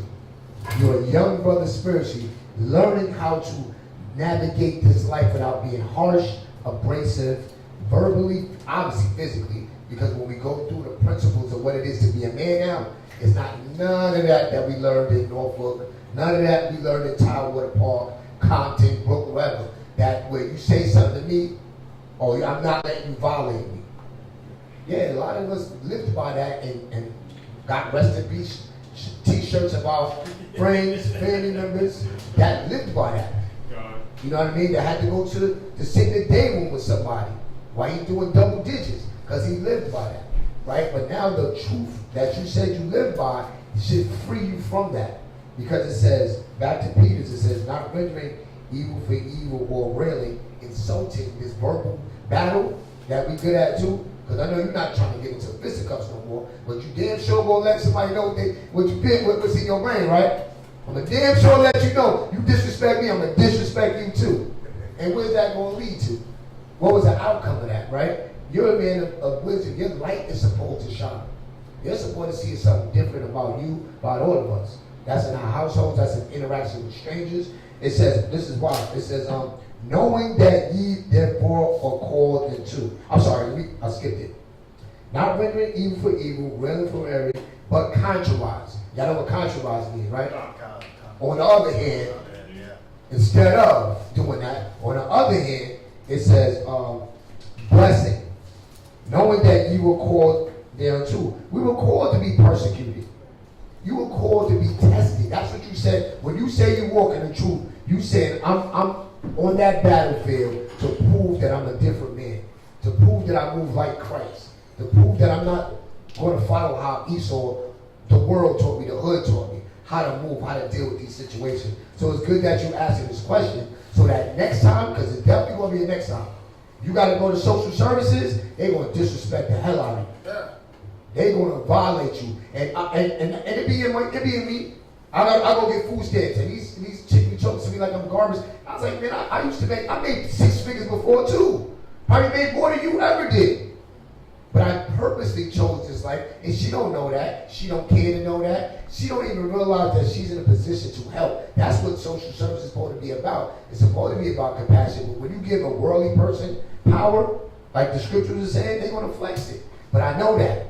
You're a young brother spiritually, learning how to navigate this life without being harsh, abrasive, verbally, obviously physically, because when we go through the principles of what it is to be a man now, it's not none of that we learned in Norfolk, none of that we learned in Tidewater Park, Compton, Brook, wherever, that where you say something to me, or I'm not letting you violate me. Yeah, a lot of us lived by that and got rest in peace t-shirts of our friends, family members that lived by that. You know what I mean? That had to go to sit in the day room with somebody while he doing double digits because he lived by that, right? But now the truth that you said you live by should free you from that, because it says, back to Peter's, it says, not rendering evil for evil or railing, insulting, this verbal battle that we good at too. Because I know you're not trying to get into fisticuffs no more, but you damn sure gonna let somebody know what you did, what's in your brain, right? I'm a damn sure let you know, you disrespect me, I'm gonna disrespect you too. And where's that gonna lead to? What was the outcome of that, right? You're a man of wisdom, your light is supposed to shine. You're supposed to see something different about you, about all of us. That's in our households, that's in interaction with strangers. It says, this is why, it says, knowing that ye therefore are called into. I'm sorry, I skipped it. Not rendering evil for evil, railing for railing, but contrarize. Y'all know what contrarize means, right? On the other hand, instead of doing that, on the other hand, it says blessing. Knowing that you were called thereunto. We were called to be persecuted. You were called to be tested. That's what you said. When you say you walk in the truth, you said, I'm on that battlefield to prove that I'm a different man. To prove that I move like Christ. To prove that I'm not going to follow how Esau, the world taught me, the hood taught me, how to move, how to deal with these situations. So it's good that you answered this question so that next time, because it's definitely going to be a next time, you got to go to social services, they're going to disrespect the hell out of you. Yeah. They're going to violate you. And it be in me. I go get food stamps, and these chicks talking to me like I'm garbage. I was like, man, I made 6 figures before too. Probably made more than you ever did. But I purposely chose this life, and she don't know that. She don't care to know that. She don't even realize that she's in a position to help. That's what social service is supposed to be about. It's supposed to be about compassion. But when you give a worldly person power, like the scriptures are saying, they're going to flex it. But I know that.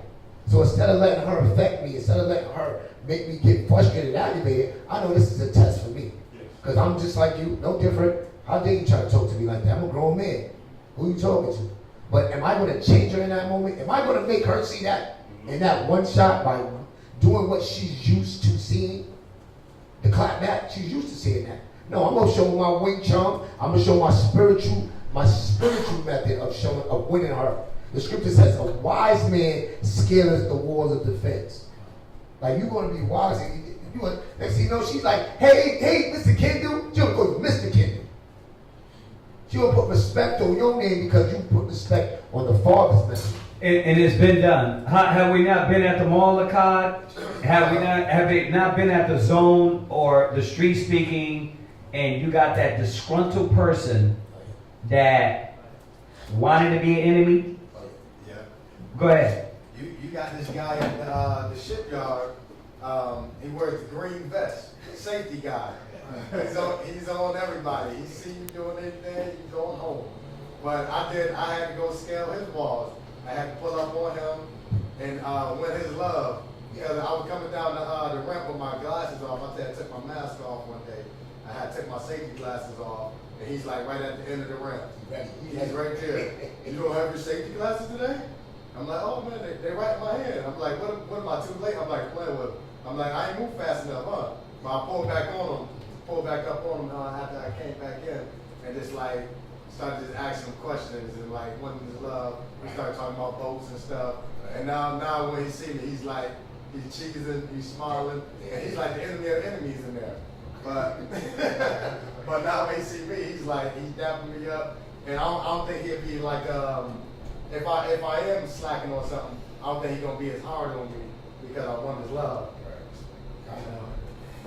So instead of letting her affect me, instead of letting her make me get frustrated and aggravated, I know this is a test for me. Because I'm just like you, no different. How dare you try to talk to me like that? I'm a grown man. Who you talking to? But am I going to change her in that moment? Am I going to make her see that in that one shot by doing what she's used to seeing? The clap back, she's used to seeing that. No, I'm going to show her my Wing Chun. I'm going to show my spiritual method of winning her. The scripture says a wise man scales the walls of defense. Like, you're going to be wise. Next thing you know, she's like, hey, Mr. Kendall. She'll go, Mr. Kendall. She'll put respect on your name because you put respect on the Father's name. And it's been done. Have we not been at the mall, Akkad? Have they not been at the zone or the street speaking, and you got that disgruntled person that wanted to be an enemy? Yeah. Go ahead. You got this guy at the shipyard. He wears the green vest. Safety guy. He's on everybody. He see you doing anything, you going home. But I had to go scale his walls. I had to pull up on him, And when his love, because I was coming down the ramp with my glasses off. I said I took my mask off one day. I had to take my safety glasses off, and he's like right at the end of the ramp. He's right there. You don't have your safety glasses today? I'm like, oh man, they right in my hand. I'm like, what am I too late? I'm like playing with them. I'm like, I ain't moved fast enough, huh? But I pulled back up on them after I came back in, and just like started just asking him questions and like when his love. We started talking about boats and stuff. And now when he see me, he's like, he's cheesing, he's smiling, and he's like the enemy of enemies in there. But but now when he see me, he's dapping me up, and I don't think he'll be like if I am slacking on something, I don't think he's gonna be as hard on me because I want his love.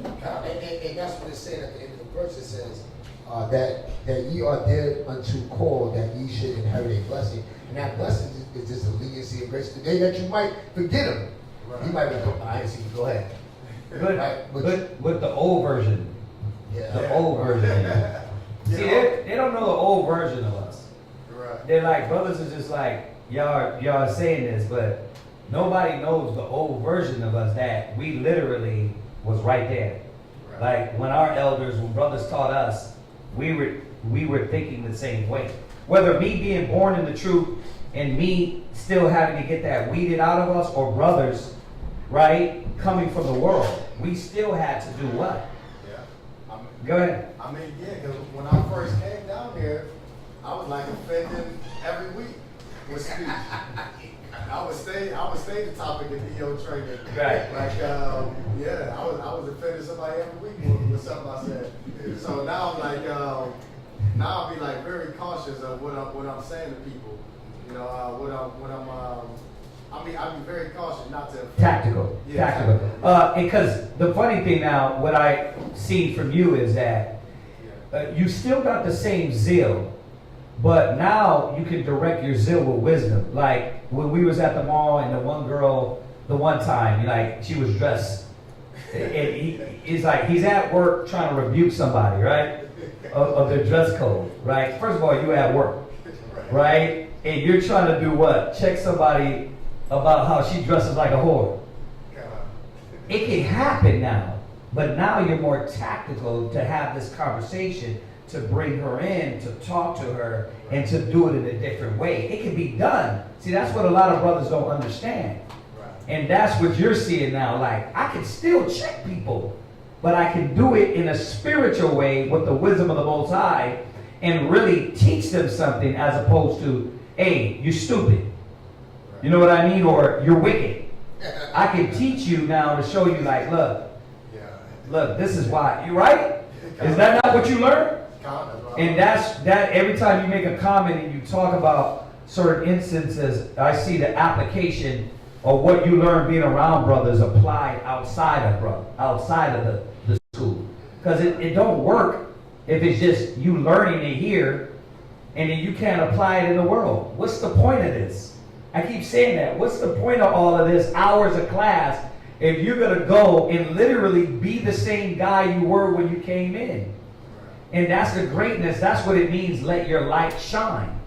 And that's what it said at the end of the verse. It says that ye are dead unto call, that ye should inherit a blessing. And that blessing is just a leniency and grace today that you might forget him. Right. You might be I didn't see you. Go ahead. But with the old version. Yeah. The old version. See, they don't know the old version of us. Right. They're like, brothers are just like, y'all are saying this, but nobody knows the old version of us that we literally was right there. Right. Like when our elders, when brothers taught us, we were thinking the same way. Whether me being born in the truth and me still having to get that weeded out of us, or brothers, right, coming from the world, we still had to do what? Yeah. Go ahead. I mean, yeah, because when I first came down here, I was like offending every week with speech. I would stay the topic of EO training. Right. Like, yeah, I was offending somebody every week with something I said. So now I'm like, now I'll be like very cautious of what I'm saying to people. You know, I'll be very cautious not to offend. Tactical. Yeah, Tactical. Because the funny thing now, what I see from you is that you still got the same zeal, but now you can direct your zeal with wisdom. Like when we was at the mall and the one girl, the one time, like she was dressed, and he's at work trying to rebuke somebody, right, of their dress code, right? First of all, you at work, right, and you're trying to do what? Check somebody about how she dresses like a whore. It can happen now, but now you're more tactical to have this conversation, to bring her in, to talk to her, and to do it in a different way. It can be done. See, that's what a lot of brothers don't understand. Right. And that's what you're seeing now. Like, I can still check people, but I can do it in a spiritual way with the wisdom of the Most High and really teach them something, as opposed to, hey, you're stupid. You know what I mean? Or you're wicked. I can teach you now to show you, like, look, this is why. You right? Is that not what you learned? And that's every time you make a comment and you talk about certain instances, I see the application of what you learn being around brothers applied outside of the school. Because it don't work if it's just you learning it here and then you can't apply it in the world. What's the point of this? I keep saying that. What's the point of all of this hours of class if you're going to go and literally be the same guy you were when you came in? And that's the greatness. That's what it means, let your light shine.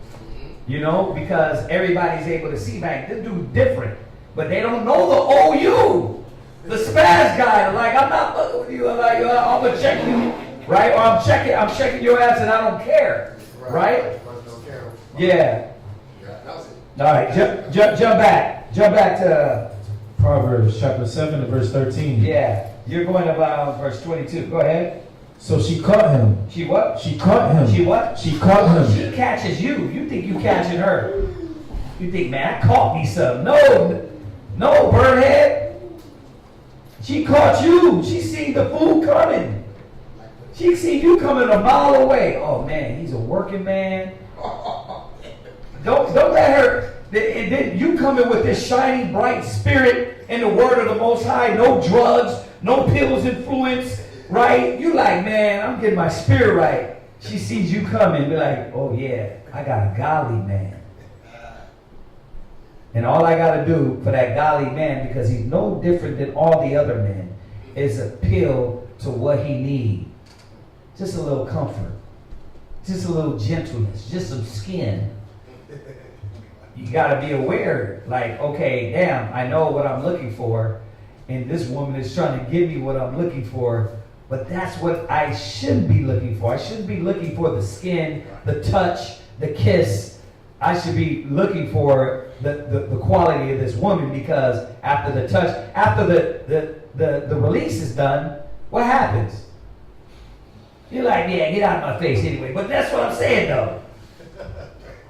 You know, because everybody's able to see back. This dude's different. But they don't know the OU. The spaz guy. Like, I'm not fucking with you. I'm going to check you. Right? Or I'm checking your ass and I don't care. Right? Yeah. All right, jump back to Proverbs chapter 7 and verse 13. Yeah, you're going about verse 22. Go ahead. So she caught him. She what? She caught him. She what? She caught him. She catches you. You think you catching her. You think, man, I caught me some. No, birdhead. She caught you. She seen the food coming. She seen you coming a mile away. Oh, man, he's a working man. Don't let her. And then you come in with this shiny, bright spirit in the word of the Most High. No drugs, no pills influence, right? You like, man, I'm getting my spirit right. She sees you coming, be like, oh yeah, I got a godly man. And all I got to do for that godly man, because he's no different than all the other men, is appeal to what he needs. Just a little comfort. Just a little gentleness. Just some skin. you gotta be aware, like, okay, damn, I know what I'm looking for, and this woman is trying to give me what I'm looking for, but that's what I shouldn't be looking for. I shouldn't be looking for the skin, the touch, the kiss. I should be looking for the quality of this woman, because after the touch, after the release is done, what happens? You're like, yeah, get out of my face anyway. But that's what I'm saying though.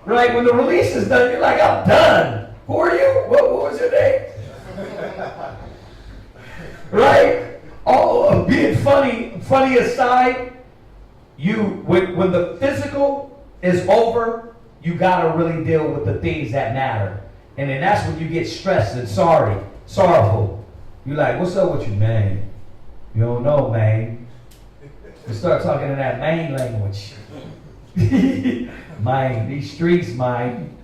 Right? When the release is done, you're like, I'm done. Who are you? What was your name? Right? All being funny aside, when the physical is over, you gotta really deal with the things that matter. And then that's when you get stressed and sorrowful. You're like, what's up with you, man? You don't know, man. You start talking in that main language. Mine, these streets, mine.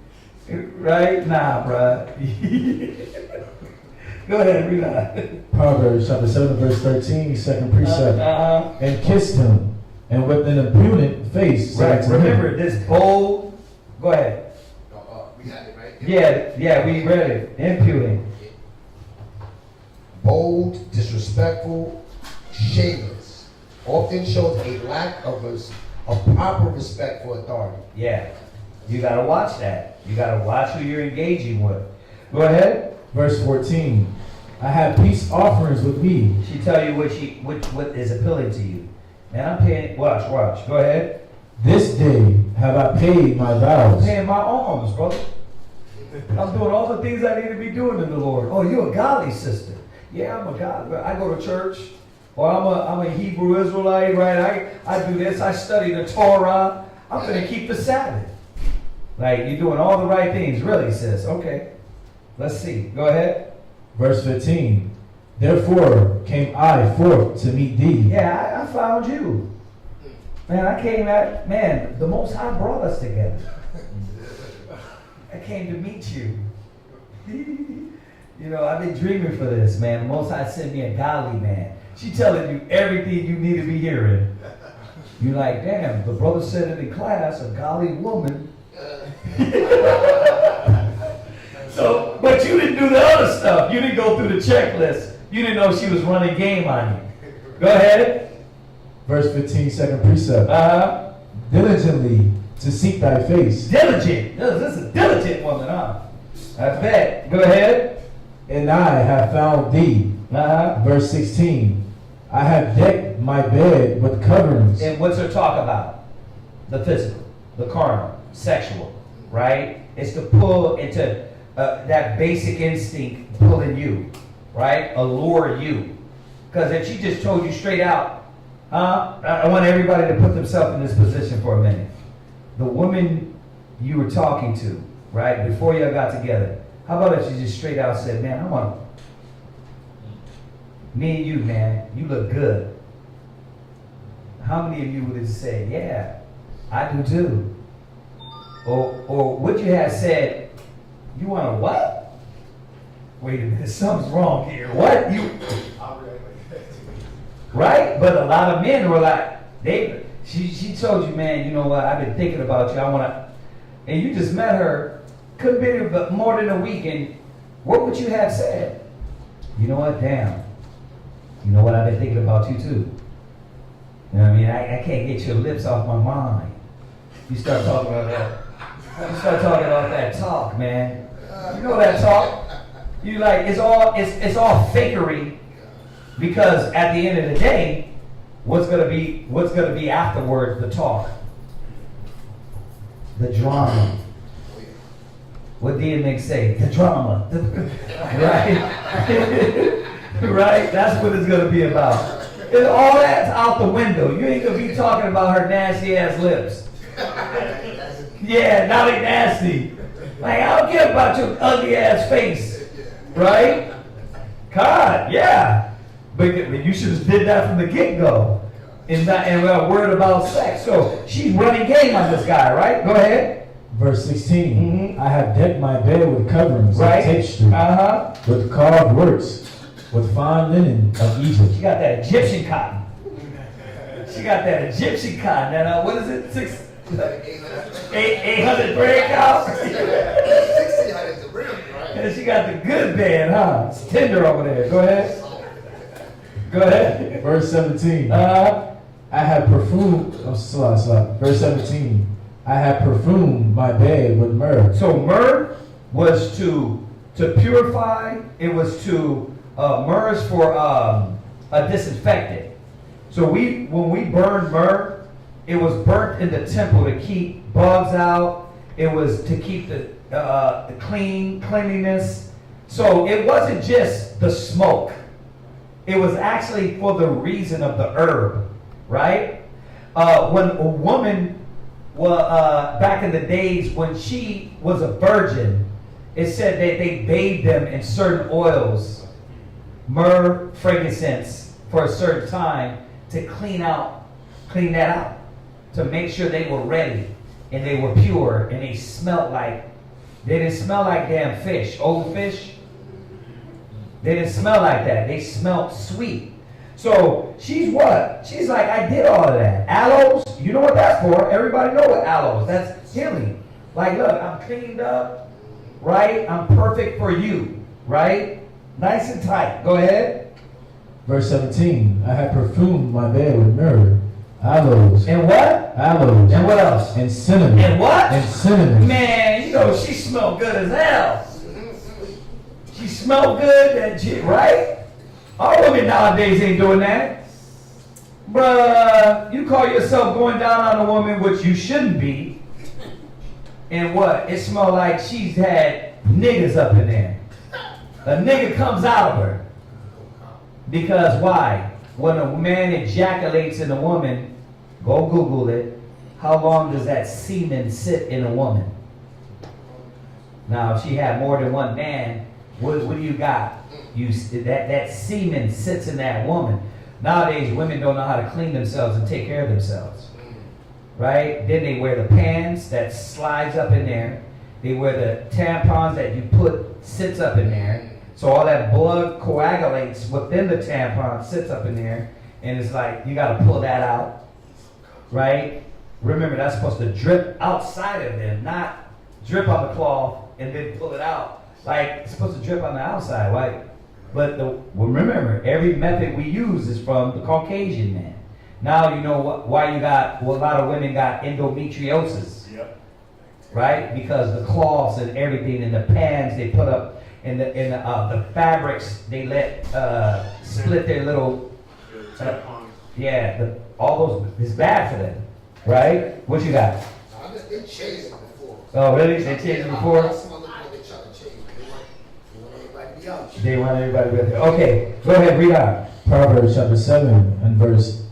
Right? Nah, bruh. Go ahead, read on. Proverbs chapter 7, verse 13, second precept. And kissed him, and with an impudent face said to Remember, him. this bold. Go ahead. We had it, right? Yeah, we read it. Impudent. Bold, disrespectful, shameless. Often shows a lack of proper respect for authority. Yeah. You gotta watch that. You gotta watch who you're engaging with. Go ahead. Verse 14. I have peace offerings with me. She tell you what is appealing to you. Man, I'm paying. Watch. Go ahead. This day have I paid my vows. I'm paying my alms, brother. I'm doing all the things I need to be doing in the Lord. Oh, you're a godly sister. Yeah, I'm a God. I go to church. Or I'm a Hebrew Israelite, right? I do this. I study the Torah. I'm going to keep the Sabbath. Like, you're doing all the right things, really, sis. Okay. Let's see. Go ahead. Verse 15. Therefore came I forth to meet thee. Yeah, I found you. Man, the Most High brought us together. I came to meet you. You know, I've been dreaming for this, man. The Most High sent me a godly man. She telling you everything you need to be hearing. You're like, damn, the brother said it in class, a godly woman. So, but you didn't do the other stuff. You didn't go through the checklist. You didn't know she was running game on you. Go ahead. Verse 15, second precept. Diligently to seek thy face. Diligent. This is a diligent woman, huh? I bet. Go ahead. And I have found thee. Verse 16. I have decked my bed with coverings. And what's her talk about? The physical, the carnal, sexual, right? It's to pull into that basic instinct pulling you, right? Allure you. Because if she just told you straight out, I want everybody to put themselves in this position for a minute. The woman you were talking to, right, before y'all got together, how about if she just straight out said, man, I want me and you, man, you look good. How many of you would have said, yeah, I do too? Or would you have said, you want a what? Wait a minute, something's wrong here. What? Right? But a lot of men were like, she told you, man, you know what, I've been thinking about you. I want to, and you just met her, couldn't be there but more than a week, and what would you have said? You know what, damn. You know what, I've been thinking about you too. You know what I mean? I can't get your lips off my mind. You start talking about that. You start talking about that talk, man. You know that talk? You like, it's all fakery, because at the end of the day, what's gonna be afterwards? The talk, the drama. What DMX say? The drama, right? Right? That's what it's gonna be about. And all that's out the window. You ain't gonna be talking about her nasty ass lips. Yeah, now they nasty. Like, I don't care about your ugly ass face, right? God, yeah. But you should have did that from the get-go. And worried about sex. So she's running game on this guy, right? Go ahead. Verse 16. I have decked my bed with coverings Right. of tapestry, with carved works, with fine linen of Egypt. She got that Egyptian cotton. She got that Egyptian cotton. That what is it? 800 thread count? She got the good bed, huh? It's tender over there. Go ahead. Go ahead. Verse 17. I have perfumed. Oh, slide. Verse 17. I have perfumed my bed with myrrh. So myrrh was to purify. It was to myrrh is for a disinfectant. So when we burned myrrh, it was burnt in the temple to keep bugs out. It was to keep the cleanliness. So it wasn't just the smoke. It was actually for the reason of the herb, right? When a woman back in the days when she was a virgin, it said that they bathed them in certain oils, myrrh, frankincense, for a certain time to clean that out, to make sure they were ready and they were pure and they didn't smell like damn fish, old fish. They didn't smell like that. They smelled sweet. So she's what? She's like, I did all of that. Aloes, you know what that's for. Everybody know what aloes. That's healing. Like, look, I'm cleaned up, right? I'm perfect for you, right? Nice and tight. Go ahead. Verse 17. I have perfumed my bed with myrrh, aloes. And what? Aloes. And what else? And cinnamon. And what? And cinnamon. Man, you know, she smelled good as hell. She smelled good, right? Our women nowadays ain't doing that. Bruh, you call yourself going down on a woman, which you shouldn't be. And what? It smelled like she's had niggas up in there. A nigga comes out of her. Because why? When a man ejaculates in a woman, go Google it, how long does that semen sit in a woman? Now, if she had more than one man, what do you got? That semen sits in that woman. Nowadays, women don't know how to clean themselves and take care of themselves. Right? Then they wear the pants that slides up in there. They wear the tampons that you sits up in there. So all that blood coagulates within the tampon, sits up in there. And it's like, you got to pull that out. Right? Remember, that's supposed to drip outside of them, not drip on the cloth and then pull it out. Like, it's supposed to drip on the outside, right? But remember, every method we use is from the Caucasian man. Now you know why a lot of women got endometriosis. Yep. Right? Because the cloths and everything and the pans they put up and the fabrics they let split their little all those, it's bad for them. Right? What you got? They changed it before. Oh really? They changed it before? They want everybody with it. Okay, go ahead, read on. Proverbs chapter 7 and verse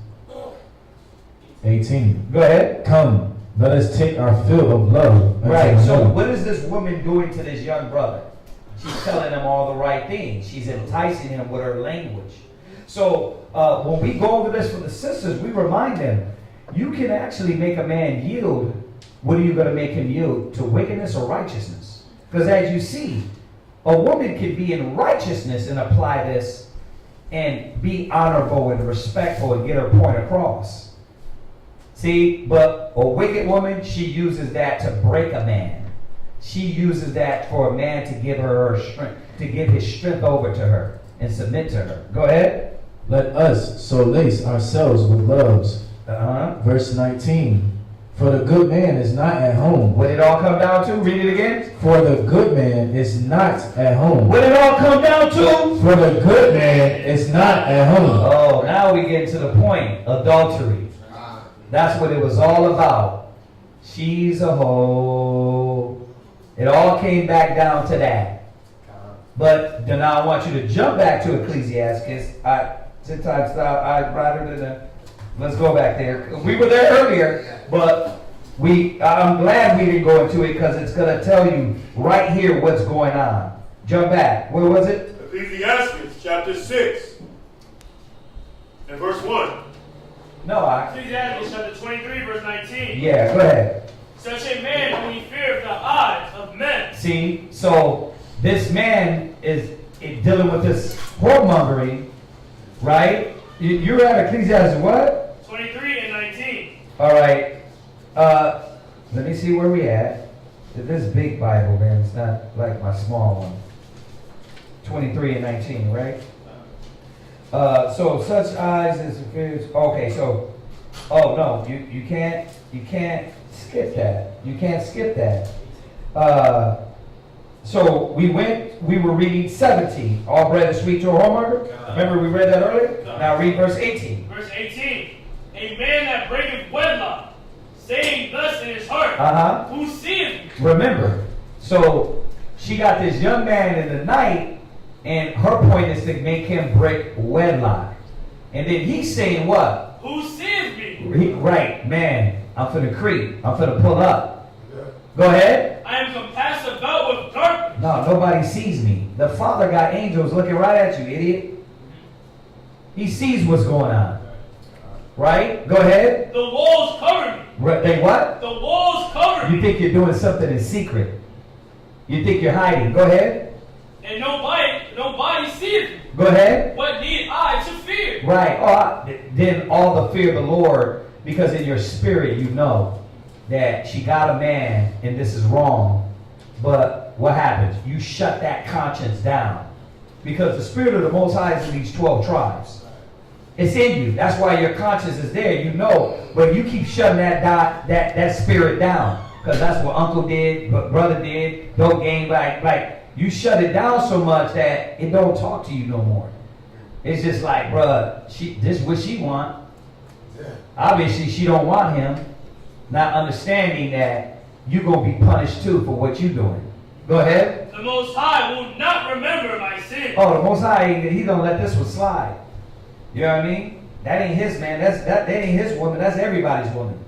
18. Go ahead. Come, let us take our fill of love. Right, so what is this woman doing to this young brother? She's telling him all the right things. She's enticing him with her language. So when we go over this for the sisters, we remind them, you can actually make a man yield. What are you going to make him yield? To wickedness or righteousness? Because as you see, a woman can be in righteousness and apply this and be honorable and respectful and get her point across. See, but a wicked woman, she uses that to break a man. She uses that for a man to give her strength, to give his strength over to her and submit to her. Go ahead. Let us so lace ourselves with loves. Verse 19. For the good man is not at home. What did it all come down to? Read it again. For the good man is not at home. What did it all come down to? For the good man is not at home. Oh, now we get to the point. Adultery. That's what it was all about. She's a hoe. It all came back down to that. But then I want you to jump back to Ecclesiastes. Sometimes I'd rather than let's go back there. We were there earlier, but I'm glad we didn't go into it because it's going to tell you right here what's going on. Jump back. Where was it? Ecclesiastes chapter 6 and verse 1. No, Ecclesiastes chapter 23 verse 19. Yeah, go ahead. Such a man whom he feareth the eyes of men. See, so this man is dealing with this whoremongering, right? You're at Ecclesiastes what? 23 and 19. All right. Let me see where we at. This big Bible, man. It's not like my small one. 23 and 19, right? So such eyes as okay, so oh no, you can't skip that. You can't skip that. So we were reading 17. All bread is sweet to a whoremonger. Remember we read that earlier? Now read verse 18. Verse 18. A man that breaketh wedlock, saying thus in his heart, who seeth me? Remember, so she got this young man in the night, and her point is to make him break wedlock. And then he's saying what? Who seeth me? Right, man, I'm finna creep. I'm finna pull up. Go ahead. I am compassed about with darkness. No, nobody sees me. The Father got angels looking right at you, idiot. He sees what's going on. Right? Go ahead. The walls cover me. They what? The walls cover me. You think you're doing something in secret. You think you're hiding. Go ahead. And nobody seeth me. Go ahead. What need I to fear? Right. Then all the fear of the Lord, because in your spirit you know that she got a man and this is wrong. But what happens? You shut that conscience down. Because the Spirit of the Most High is in these 12 tribes. It's in you. That's why your conscience is there. You know. But you keep shutting that spirit down. Because that's what uncle did, what brother did, dope game, like you shut it down so much that it don't talk to you no more. It's just like, bruh, this is what she want. Yeah. Obviously, she don't want him, not understanding that you're going to be punished too for what you're doing. Go ahead. The Most High will not remember my sin. Oh, the Most High, he don't let this one slide. You know what I mean? That ain't his man. That ain't his woman. That's everybody's woman.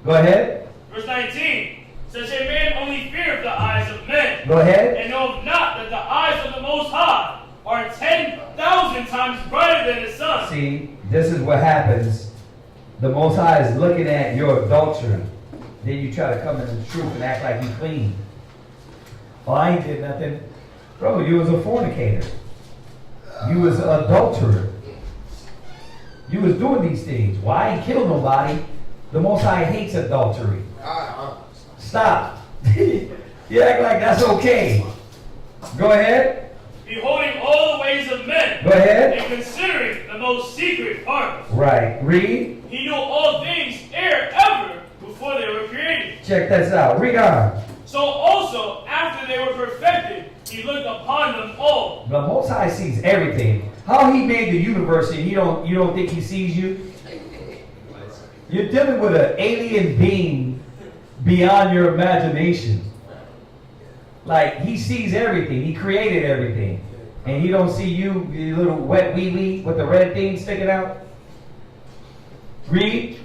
Go ahead. Verse 19. Such a man only feareth the eyes of men. Go ahead. And knoweth not that the eyes of the Most High are 10,000 times brighter than the sun. See, this is what happens. The Most High is looking at your adultery. Then you try to come into the truth and act like you clean. Oh, I ain't did nothing. Bro, you was a fornicator. You was an adulterer. You was doing these things. Well, I ain't killed nobody. The Most High hates adultery. Stop. You act like that's okay. Go ahead. Beholding all the ways of men. Go ahead. And considering the most secret part. Right. Read. He knew all things ere ever before they were created. Check this out. Read on. So also, after they were perfected, he looked upon them all. The Most High sees everything. How he made the universe and you don't think he sees you? You're dealing with an alien being beyond your imagination. Like, he sees everything. He created everything. And he don't see you, you little wet wee-wee with the red thing sticking out? Read.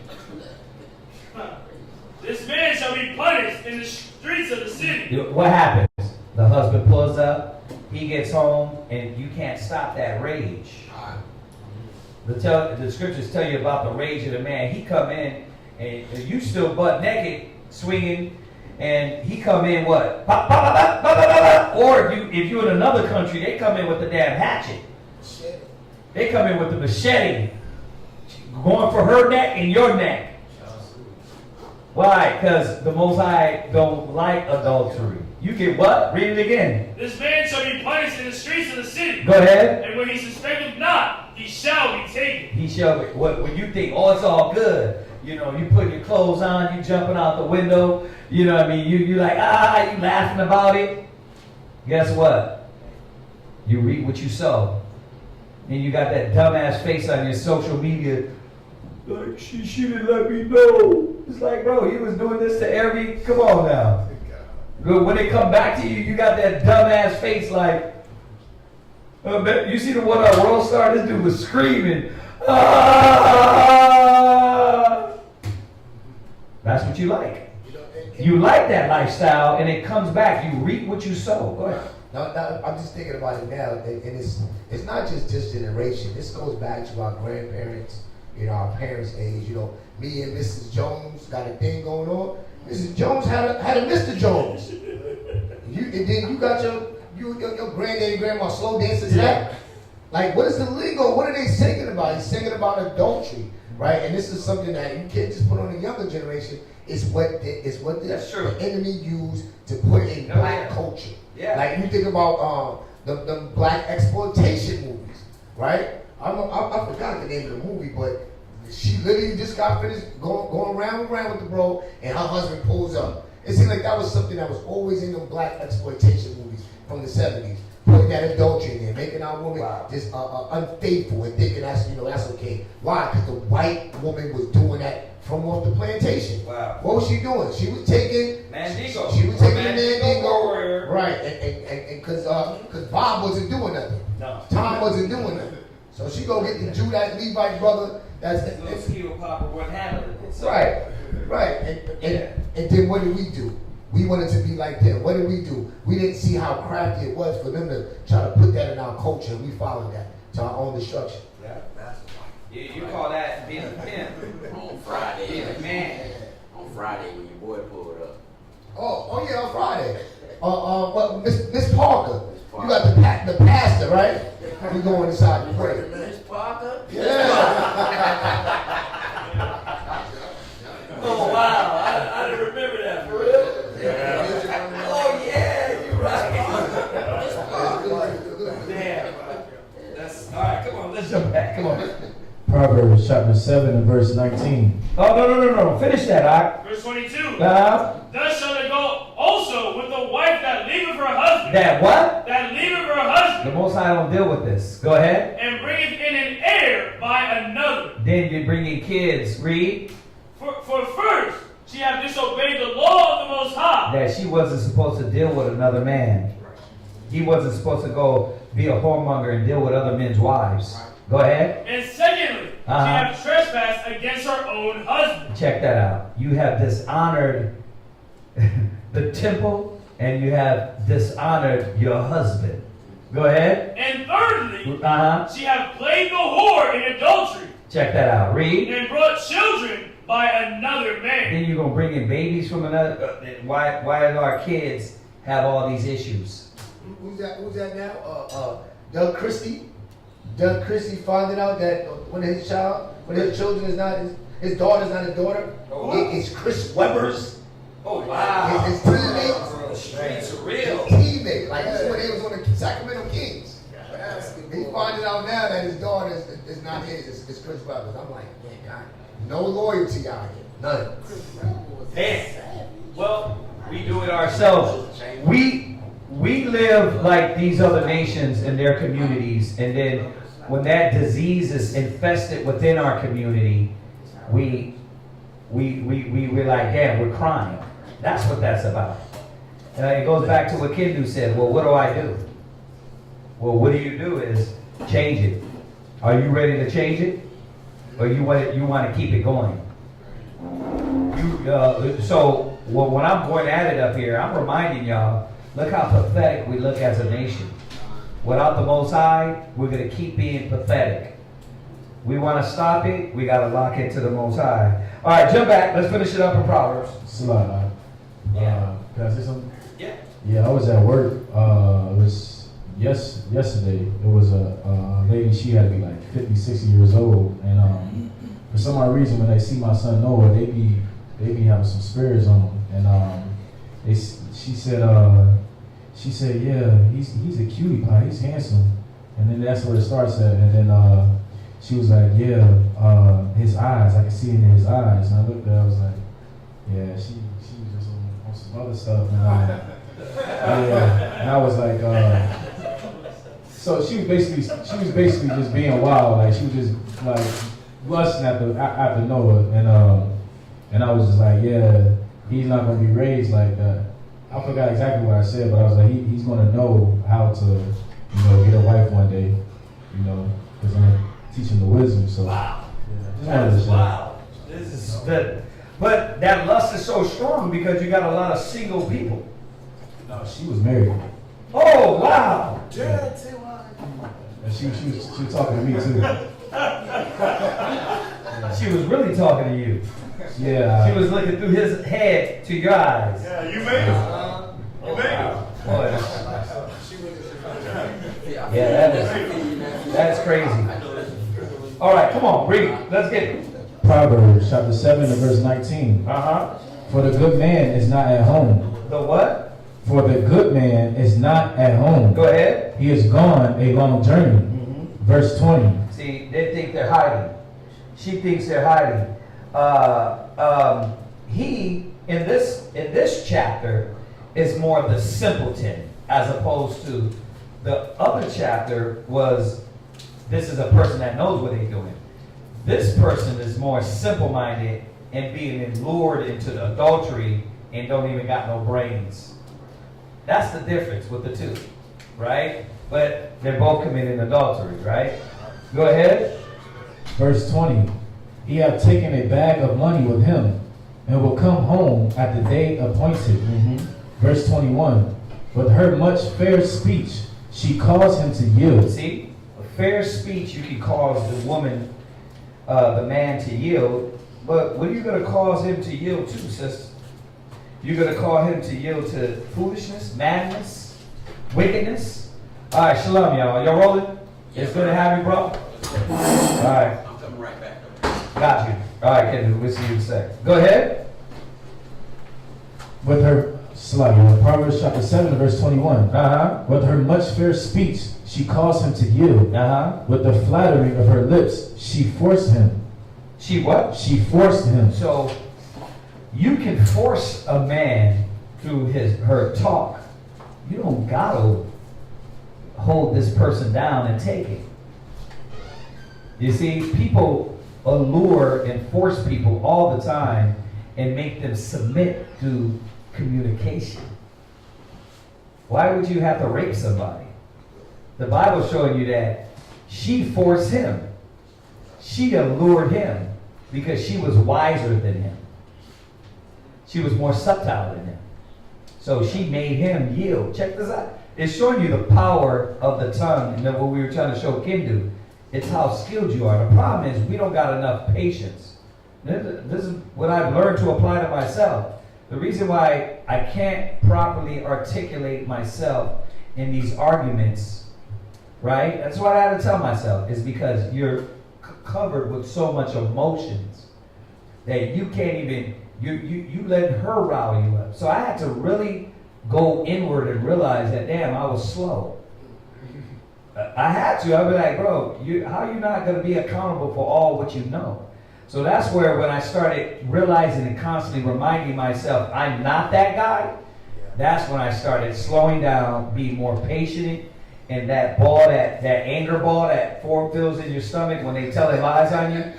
This man shall be punished in the streets of the city. What happens? The husband pulls up, he gets home, and you can't stop that rage. The scriptures tell you about the rage of the man. He come in, and you still butt naked, swinging, and he come in what? Pop, pop, pop, pop, pop, pop, pop. Or if you're in another country, they come in with the damn hatchet. They come in with the machete, going for her neck and your neck. Why? Because the Most High don't like adultery. You get what? Read it again. This man shall be punished in the streets of the city. Go ahead. And when he suspected not, he shall be taken. He shall be. When you think, oh, it's all good. You know, you put your clothes on, you jumping out the window. You know what I mean? You like, you laughing about it. Guess what? You reap what you sow. And you got that dumbass face on your social media. Like, she didn't let me know. It's like, bro, you was doing this to every, come on now. When they come back to you, you got that dumbass face like, you see the one on World Star, this dude was screaming. Ah! That's what you like. You like that lifestyle, and it comes back. You reap what you sow. Go ahead. Now, I'm just thinking about it now, and it's not just this generation. This goes back to our grandparents, you know, our parents' age. You know, me and Mrs. Jones got a thing going on. Mrs. Jones had a Mr. Jones. And then you got your granddaddy, grandma slow dancers. Yeah. Like, what is the lingo? What are they singing about? He's singing about adultery, right? And this is something that you can't just put on the younger generation. It's what the enemy used to put in black culture. Yeah. Like, you think about them black exploitation movies, right? I forgot the name of the movie, but she literally just got finished going round and round with the bro, and her husband pulls up. It seemed like that was something that was always in them black exploitation movies from the 70s. Putting that adultery in there, making our woman just unfaithful and thinking that's okay. Why? Because the white woman was doing that from off the plantation. Wow. What was she doing? She was taking Mandingo. She was taking the Mandingo warrior. right? And because Bob wasn't doing nothing. No. Tom wasn't doing nothing. So she go get the Jew, that Levite brother. That's Little skill Papa wasn't handling it. So. right. And then what did we do? We wanted to be like them. What did we do? We didn't see how crafty it was for them to try to put that in our culture, and we followed that to our own destruction. Yeah. You call that being a pimp. On Friday. Being a man. On Friday when your boy pulled up. Oh yeah, on Friday. What, Miss Parker. You got the pastor, right? We going inside to pray. Miss Parker? Yeah. Oh wow, I didn't remember that for real. Oh yeah, you're right. Damn. That's all right. Come on, let's jump back. Come on. Proverbs chapter 7 and verse 19. Oh no! Finish that, Doc. Verse 22. Thus shall they go also with the wife that leaveth her husband. That what? That leaveth her husband. The Most High don't deal with this. Go ahead. And bringeth in an heir by another. Then you bring in kids. Read. For first, she hath disobeyed the law of the Most High. That she wasn't supposed to deal with another man. He wasn't supposed to go be a whoremonger and deal with other men's wives. Go ahead. And secondly, she hath trespassed against her own husband. Check that out. You have dishonored the temple and you have dishonored your husband. Go ahead. And thirdly, she hath played the whore in adultery. Check that out. Read. And brought children by another man. Then you're going to bring in babies from another. Why do our kids have all these issues? Who's that now? Doug Christie. Doug Christie found out that when his children is not his daughter's not his daughter. Oh, wow. It's Chris Webber's. Oh wow! His teammate. The streets are real. His teammate. Like this is when he was on the Sacramento Kings. He finding out now that his daughter is not his. It's Chris Webber's. I'm like, man, God, no loyalty out here. None. Man. Well, we do it ourselves. We live like these other nations in their communities, and then when that disease is infested within our community, we're like, damn, we're crying. That's what that's about. And it goes back to what Kindu said. Well, what do I do? Well, what you do is change it. Are you ready to change it, or you want to keep it going? When I'm going at it up here, I'm reminding y'all. Look how pathetic we look as a nation. Without the Most High, we're going to keep being pathetic. We want to stop it, we got to lock into the Most High. All right, jump back. Let's finish it up in Proverbs. Slide. Yeah. Can I say something? Yeah. Yeah, I was at work. It was yesterday. It was a lady, she had to be like 50, 60 years old. And for some odd reason, when they see my son Noah, they be having some spirits on him. And she said, yeah, he's a cutie pie, he's handsome. And then that's where it starts at. And then she was like, yeah, his eyes, I can see into his eyes. And I looked at her, I was like, yeah, she was just on some other stuff. And and I was like, so she was basically just being wild. Like she was just like lusting after Noah. And I was just like, yeah, he's not gonna be raised like that. I forgot exactly what I said, but I was like, he's gonna know how to, get a wife one day, because I'm teaching the wisdom. So Wow. Yeah, That is wow. This is good. But that lust is so strong because you got a lot of single people. No, she was married. Oh wow. And she was talking to me too. She was really talking to you. Yeah. She was looking through his head to your eyes. Yeah, you made it. You made it. Boy. Yeah, that is crazy. All right, come on, read. Let's get it. Proverbs chapter 7 and verse 19. For the good man is not at home. The what? For the good man is not at home. Go ahead. He is gone a long journey. Verse 20. See, they think they're hiding. She thinks they're hiding. He in this chapter is more of the simpleton, as opposed to the other chapter was this is a person that knows what they're doing. This person is more simple-minded and being lured into adultery and don't even got no brains. That's the difference with the two, right? But they're both committing adultery, right? Go ahead. Verse 20. He hath taken a bag of money with him, and will come home at the day appointed. Verse 21. With her much fair speech, she caused him to yield. See, a fair speech you can cause the woman, the man to yield, but what are you going to cause him to yield to, sis? You're going to call him to yield to foolishness, madness, wickedness? All right, shalom, y'all. Y'all rolling? It's good to have you, bro. All right. I'm coming right back up. Got you. All right, Kendall, we'll see you in a sec. Go ahead. With her, Proverbs chapter 7, verse 21. With her much fair speech, she caused him to yield. With the flattery of her lips, she forced him. She what? She forced him. So, you can force a man through her talk. You don't gotta hold this person down and take it. You see, people allure and force people all the time and make them submit to communication. Why would you have to rape somebody? The Bible's showing you that she forced him. She allured him because she was wiser than him. She was more subtle than him. So she made him yield. Check this out. It's showing you the power of the tongue, and then what we were trying to show Kindu. It's how skilled you are. The problem is we don't got enough patience. This is what I've learned to apply to myself. The reason why I can't properly articulate myself in these arguments, right? That's what I had to tell myself, is because you're covered with so much emotions that you can't even, you let her rile you up. So I had to really go inward and realize that, damn, I was slow. I had to. I'd be like, bro, how are you not going to be accountable for all what you know? So that's where when I started realizing and constantly reminding myself I'm not that guy, that's when I started slowing down, being more patient, and that ball, that anger ball, that form fills in your stomach when they tell lies on you,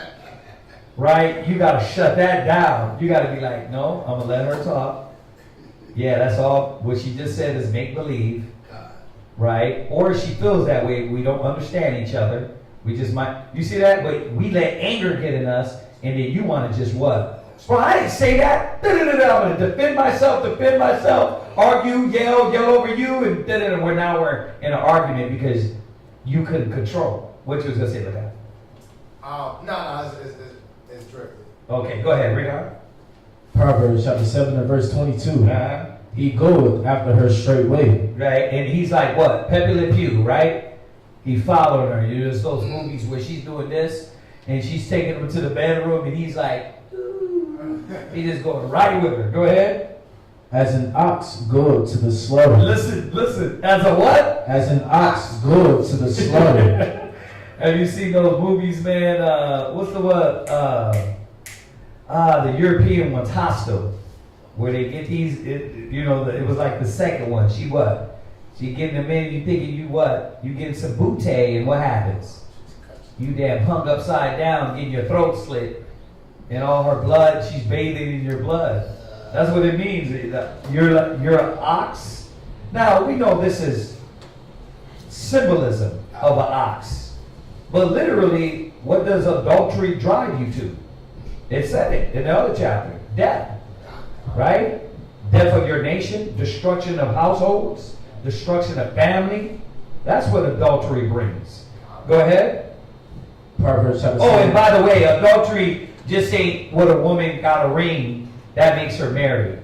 right? You got to shut that down. You got to be like, no, I'm going to let her talk. Yeah, that's all. What she just said is make believe, right? Or she feels that way. We don't understand each other. We just might. You see that? But we let anger get in us, and then you want to just what? Well, I didn't say that. I'm going to defend myself, argue, yell over you, and we're now in an argument because you couldn't control. What you was going to say about that? No, it's directly. Okay, go ahead, read on. Proverbs chapter 7 and verse 22. He goeth after her straightway. Right, and he's like what? Pepe Le Pew, right? He followed her. You know, there's those movies where she's doing this, and she's taking him to the bedroom, and he's like, ooh. He's just going right with her. Go ahead. As an ox goeth to the slaughter. Listen. As a what? As an ox goeth to the slaughter. Have you seen those movies, man? What's the what? The European ones, Hostel, where they get these. It was like the second one. She what? She getting them in. You thinking you what? You getting some bootay, and what happens? You damn hung upside down, getting your throat slit, and all her blood. She's bathing in your blood. That's what it means. You're an ox. Now we know this is symbolism of an ox, but literally, what does adultery drive you to? It said it in the other chapter. Death. Right? Death of your nation, destruction of households, destruction of family. That's what adultery brings. Go ahead. Proverbs chapter 7. Oh, and by the way, adultery just ain't what a woman got a ring that makes her married.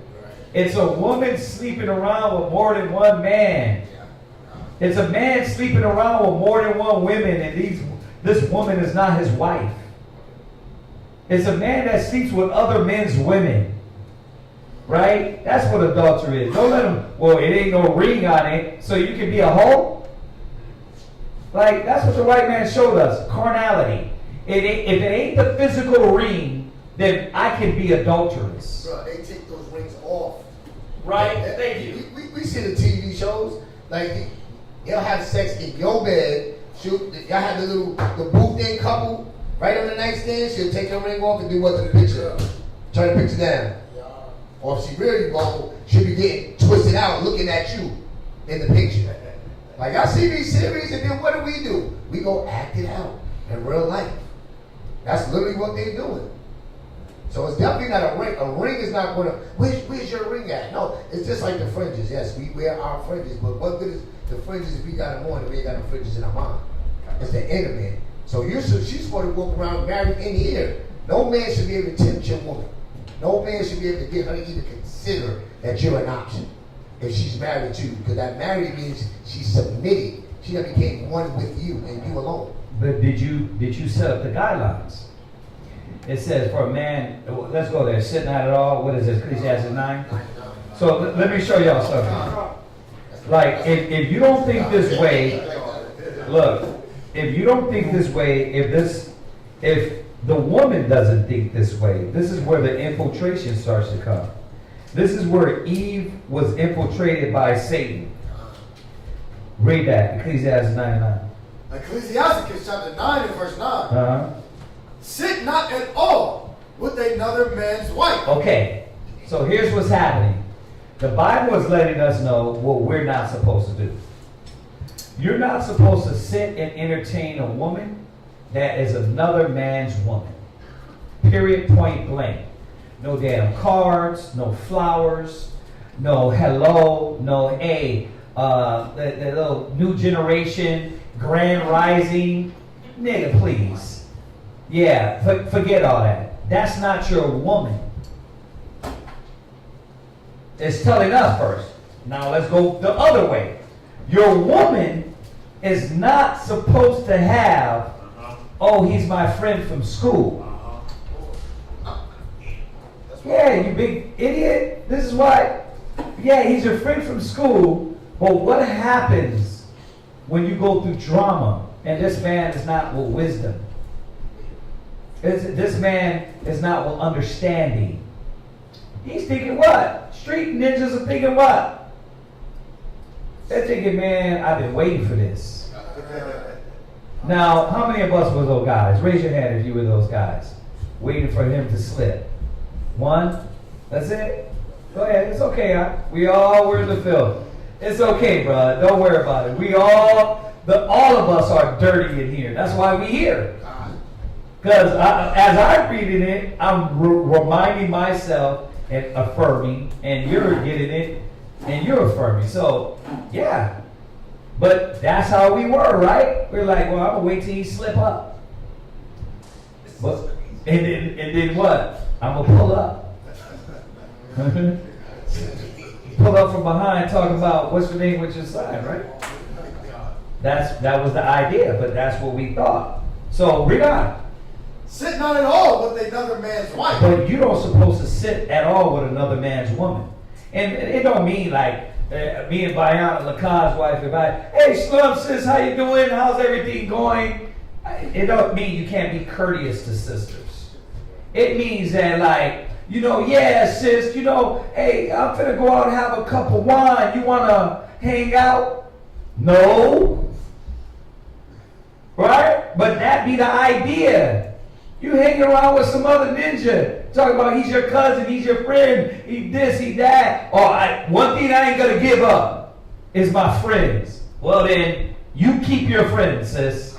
It's a woman sleeping around with more than one man. It's a man sleeping around with more than one woman, and this woman is not his wife. It's a man that sleeps with other men's women. Right? That's what adultery is. Don't let him, well, it ain't no ring on it, so you can be a hoe? Like, that's what the white man showed us, carnality. If it ain't the physical ring, then I can be adulterous. Bro, they take those rings off. Right? Thank you. We see the TV shows, like, y'all have sex in your bed, y'all have the booth-in couple right on the nightstand, she'll take her ring off and do what to the picture? Turn the picture down. Or if she really bold, she'll be getting twisted out looking at you in the picture. Like, I see these series, and then what do? We go act it out in real life. That's literally what they're doing. So it's definitely not a ring. A ring is not going to, where's your ring at? No, it's just like the fringes. Yes, we wear our fringes, but what good is the fringes if we got them on and we ain't got no fringes in our mind? It's the intimate. So she's supposed to walk around married in here. No man should be able to tempt your woman. No man should be able to get her to even consider that you're an option if she's married to you. Because that married means she's submitted. She done became one with you and you alone. But did you set up the guidelines? It says for a man, let's go there, sitting at it all, what is this, Ecclesiastes 9? So let me show y'all something. Like, if you don't think this way, look, if you don't think this way, if the woman doesn't think this way, this is where the infiltration starts to come. This is where Eve was infiltrated by Satan. Read that, Ecclesiastes 9:9. Ecclesiasticus chapter 9 and verse 9. Uh-huh. Sit not at all with another man's wife. Okay, so here's what's happening. The Bible is letting us know what we're not supposed to do. You're not supposed to sit and entertain a woman that is another man's woman. Period, point blank. No damn cards, no flowers, no hello, no hey, the little new generation, grand rising. Nigga, please. Yeah, forget all that. That's not your woman. It's telling us first. Now let's go the other way. Your woman is not supposed to have, oh, he's my friend from school. Yeah, you big idiot. This is why. Yeah, he's your friend from school. But what happens when you go through drama and this man is not with wisdom? This man is not with understanding. He's thinking what? Street ninjas are thinking what? They're thinking, man, I've been waiting for this. Now, how many of us were those guys? Raise your hand if you were those guys. Waiting for him to slip. One? That's it? Go ahead. It's okay. We all were in the field. It's okay, bro. Don't worry about it. All of us are dirty in here. That's why we're here. Because as I'm reading it, I'm reminding myself and affirming, and you're getting it, and you're affirming. So, yeah. But that's how we were, right? We're like, well, I'm going to wait till he slip up. But, and then what? I'm going to pull up. Pull up from behind, talking about what's the name with your sign, right? That was the idea, but that's what we thought. So, read on. Sit not at all with another man's wife. But you don't supposed to sit at all with another man's woman. And it don't mean like me and Bayana Laka's wife, hey Slum sis, how you doing? How's everything going? It don't mean you can't be courteous to sisters. It means that like, yeah sis, hey, I'm finna go out and have a cup of wine. You wanna hang out? No. Right? But that be the idea. You hanging around with some other ninja, talking about he's your cousin, he's your friend, he this, he that. One thing I ain't gonna give up is my friends. Well then, you keep your friends, sis.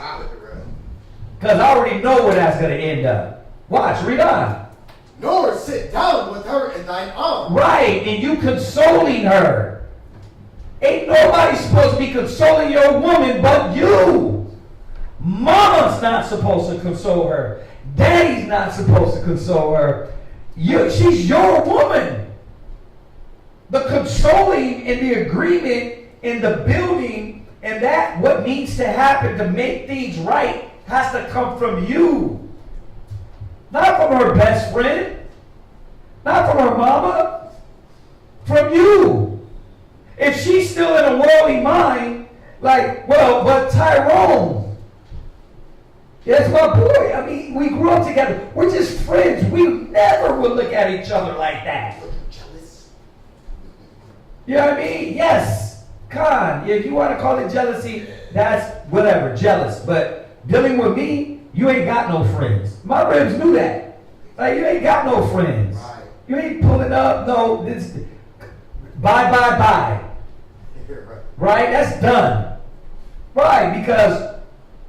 Because I already know where that's gonna end up. Watch, read on. Nor sit down with her in thine arms. Right, and you consoling her. Ain't nobody supposed to be consoling your woman but you. Mama's not supposed to console her. Daddy's not supposed to console her. She's your woman. The consoling and the agreement and the building and that what needs to happen to make things right has to come from you. Not from her best friend. Not from her mama. From you. If she's still in a worldly mind, like, well, but Tyrone, would look at each other like that. You know what I mean? Yes. Con, if you want to call it jealousy, that's whatever, jealous. But dealing with me, you ain't got no friends. My ribs knew that. Like, you ain't got no friends. Right. You ain't pulling up, no, this, bye. Right? That's done. Right, because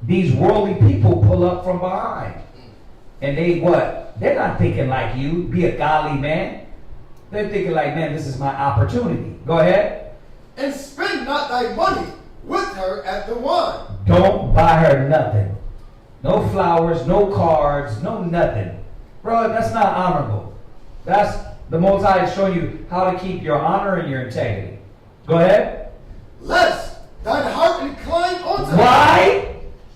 these worldly people pull up from behind. And they what? They're not thinking like you, be a godly man. They're thinking like, man, this is my opportunity. Go ahead. And spend not thy money with her at the wine. Don't buy her nothing. No flowers, no cards, no nothing. Bro, that's not honorable. That's the Most High is showing you how to keep your honor and your integrity. Go ahead. Lest thine heart incline unto her. Why?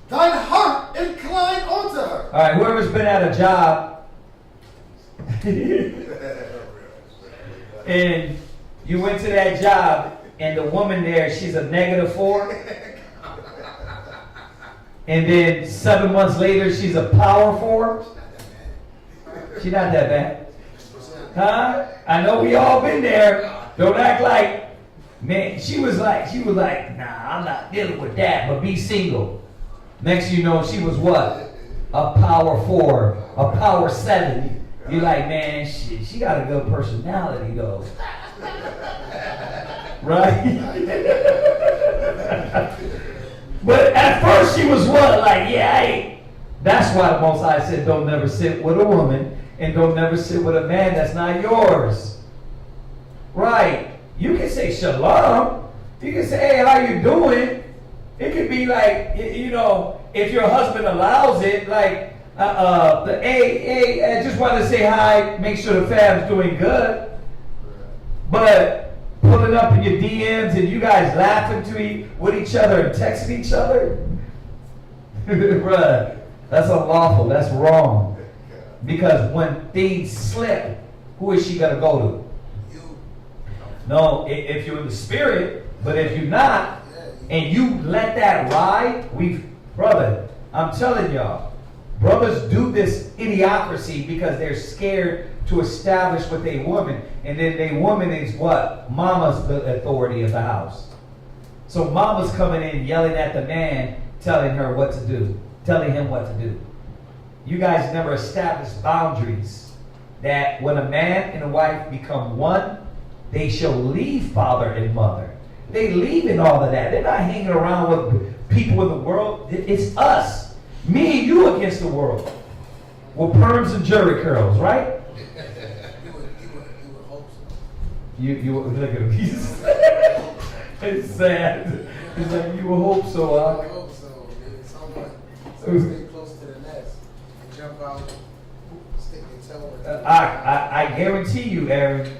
Thine heart incline unto her. All right, whoever's been at a job and you went to that job and the woman there, she's a -4. And then 7 months later, she's a power 4. She's not that bad. Huh? I know we all been there. Don't act like, man, she was like, nah, I'm not dealing with that, but be single. Next you know, she was what? A power 4, a power 7. You're like, man, she got a good personality though. Right? But at first she was what? Like, yeah, I ain't. That's why the Most High said, don't never sit with a woman and don't never sit with a man that's not yours. Right. You can say shalom. You can say, hey, how you doing? It could be like, you know, if your husband allows it, like, hey, I just want to say hi, make sure the fam's doing good. But pulling up in your DMs and you guys laughing with each other and texting each other, bruh, that's unlawful. That's wrong. Because when things slip, who is she gonna go to? You. No, if you're in the spirit, but if you're not, and you let that ride, brother, I'm telling y'all, brothers do this idiocracy because they're scared to establish with a woman, and then a woman is what? Mama's the authority of the house. So mama's coming in yelling at the man, telling her what to do, telling him what to do. You guys never established boundaries that when a man and a wife become one, they shall leave father and mother. They leave in all of that. They're not hanging around with people in the world. It's us, me and you against the world, with perms and jerry curls, right? You would look at him. It's sad. He's like, you would hope so, I hope so. So stay close to the nest and jump out, stick your toe in. I guarantee you, Aaron,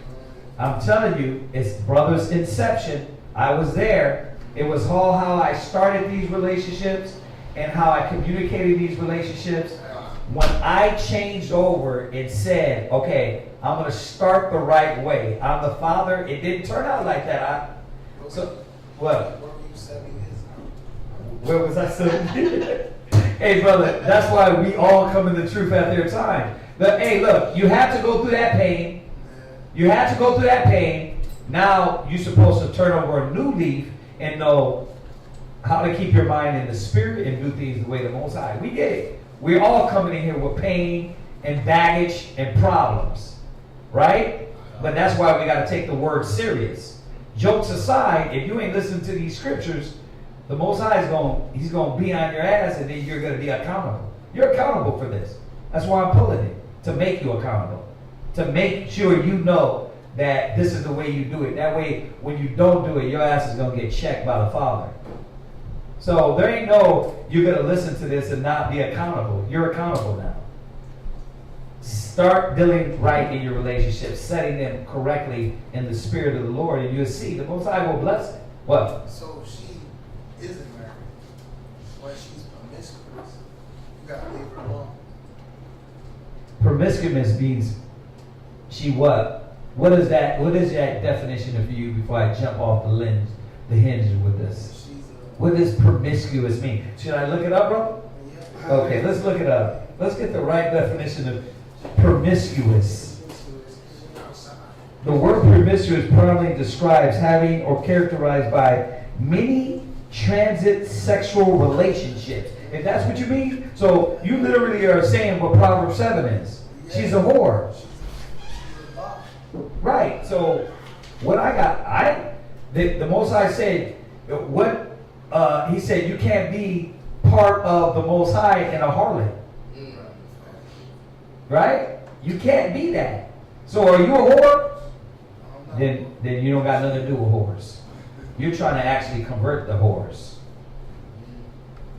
I'm telling you, it's brother's inception. I was there. It was all how I started these relationships and how I communicated these relationships. When I changed over and said, okay, I'm going to start the right way. I'm the father. It didn't turn out like that. What? Where was I 7? Hey, brother, that's why we all come in the truth at their time. But, hey, look, you have to go through that pain. You have to go through that pain. Now you're supposed to turn over a new leaf and know how to keep your mind in the spirit and do things the way the Most High. We get it. We're all coming in here with pain and baggage and problems, right? But that's why we got to take the word serious. Jokes aside, if you ain't listening to these scriptures, the Most High he's going to be on your ass, and then you're going to be accountable. You're accountable for this. That's why I'm pulling it, to make you accountable, to make sure you know that this is the way you do it. That way, when you don't do it, your ass is going to get checked by the Father. So there ain't no, you're going to listen to this and not be accountable. You're accountable now. Start dealing right in your relationships, setting them correctly in the spirit of the Lord, and you'll see the Most High will bless it. What? So she isn't married, but she's promiscuous. You got to leave her alone. Promiscuous means she what? What is that? What is that definition for you before I jump off the hinge with this? What does promiscuous mean? Should I look it up, bro? Yeah. Okay, let's look it up. Let's get the right definition of promiscuous. The word promiscuous primarily describes having or characterized by many transit sexual relationships. If that's what you mean, so you literally are saying what Proverbs 7 is. She's a whore. Right. So what the Most High said, he said you can't be part of the Most High and a harlot. Right? You can't be that. So are you a whore? Then you don't got nothing to do with whores. You're trying to actually convert the whores.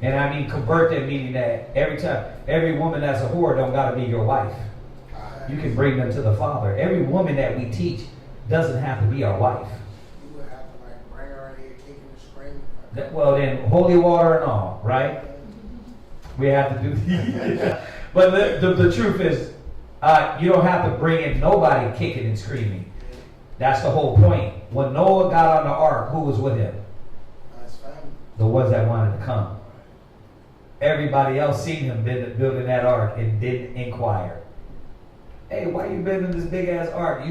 And I mean convert them, meaning that every woman that's a whore don't got to be your wife. You can bring them to the Father. Every woman that we teach doesn't have to be our wife. You would have to like bring her in here kicking and screaming. Well then, holy water and all, right? We have to do But the truth is, you don't have to bring in nobody kicking and screaming. That's the whole point. When Noah got on the ark, who was with him? His family. The ones that wanted to come. Everybody else seen him building that ark and didn't inquire. Hey, why are you building this big ass ark?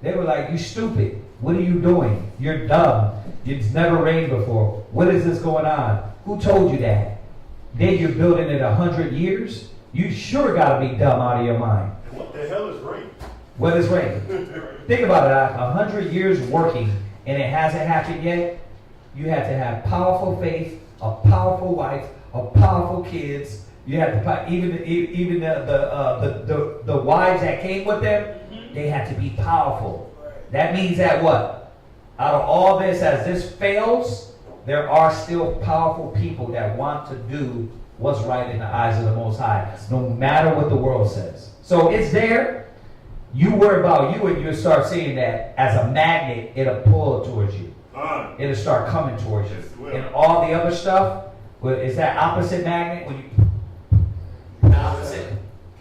They were like, you stupid. What are you doing? You're dumb. It's never rained before. What is this going on? Who told you that? Then you're building it 100 years? You sure got to be dumb out of your mind. What the hell is rain? What is rain? Think about it. 100 years working and it hasn't happened yet. You have to have powerful faith, a powerful wife, a powerful kids. You have to even the wives that came with them. They had to be powerful. That means that what? Out of all this, as this fails, there are still powerful people that want to do what's right in the eyes of the Most High, no matter what the world says. So it's there. You worry about you, and you'll start seeing that as a magnet, it'll pull towards you. It'll start coming towards you. And all the other stuff, is that opposite magnet? When you opposite,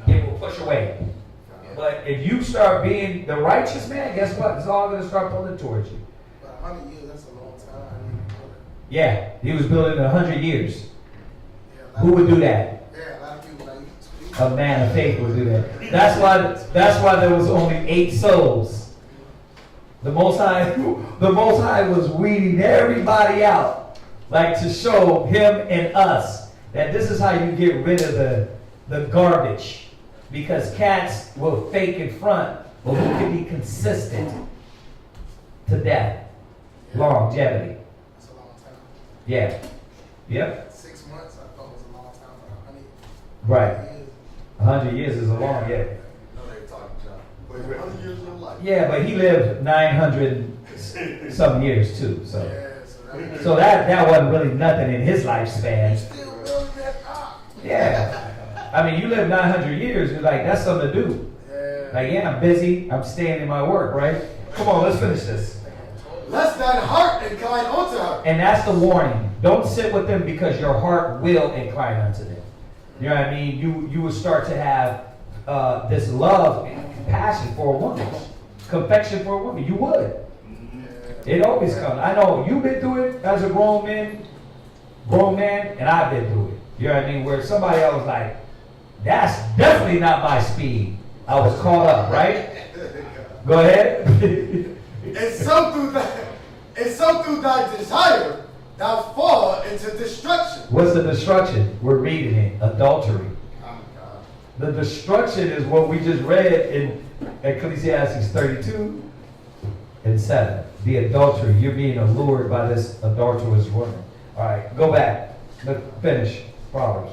it will push away. But if you start being the righteous man, guess what? It's all going to start pulling towards you. But 100 years, that's a long time. Yeah, he was building in 100 years. Yeah, Who would do that? Yeah, a lot of people like A man of faith would do that. That's why there was only 8 souls. The Most High was weeding everybody out, like to show him and us that this is how you get rid of the garbage. Because cats will fake in front, but who can be consistent to death? Longevity. That's a long time. Yeah. Yep. 6 months, I thought was a long time, but 100 Right. years. 100 years is a long, yeah. No, they talking John. But 100 years of your life. Yeah, but he lived 900 some years too, so. Yeah, so So that wasn't really nothing in his lifespan. still building that up. Yeah. I mean, you live 900 years, you're like, that's something to do. Yeah. Like, yeah, I'm busy, I'm staying in my work, right? Come on, let's finish this. Lest thine heart incline unto her. And that's the warning. Don't sit with them because your heart will incline unto them. You know what I mean? You will start to have this love and compassion for a woman. Confection for a woman. You would. It always comes. I know you've been through it as a grown man, and I've been through it. You know what I mean? Where somebody else was like, that's definitely not my speed. I was caught up, right? Go ahead. And so through thy desire, thou fall into destruction. What's the destruction? We're reading it. Adultery. Oh God. The destruction is what we just read in Ecclesiastes 32 and 7. The adultery. You're being allured by this adulterous woman. All right, go back. Let's finish Proverbs.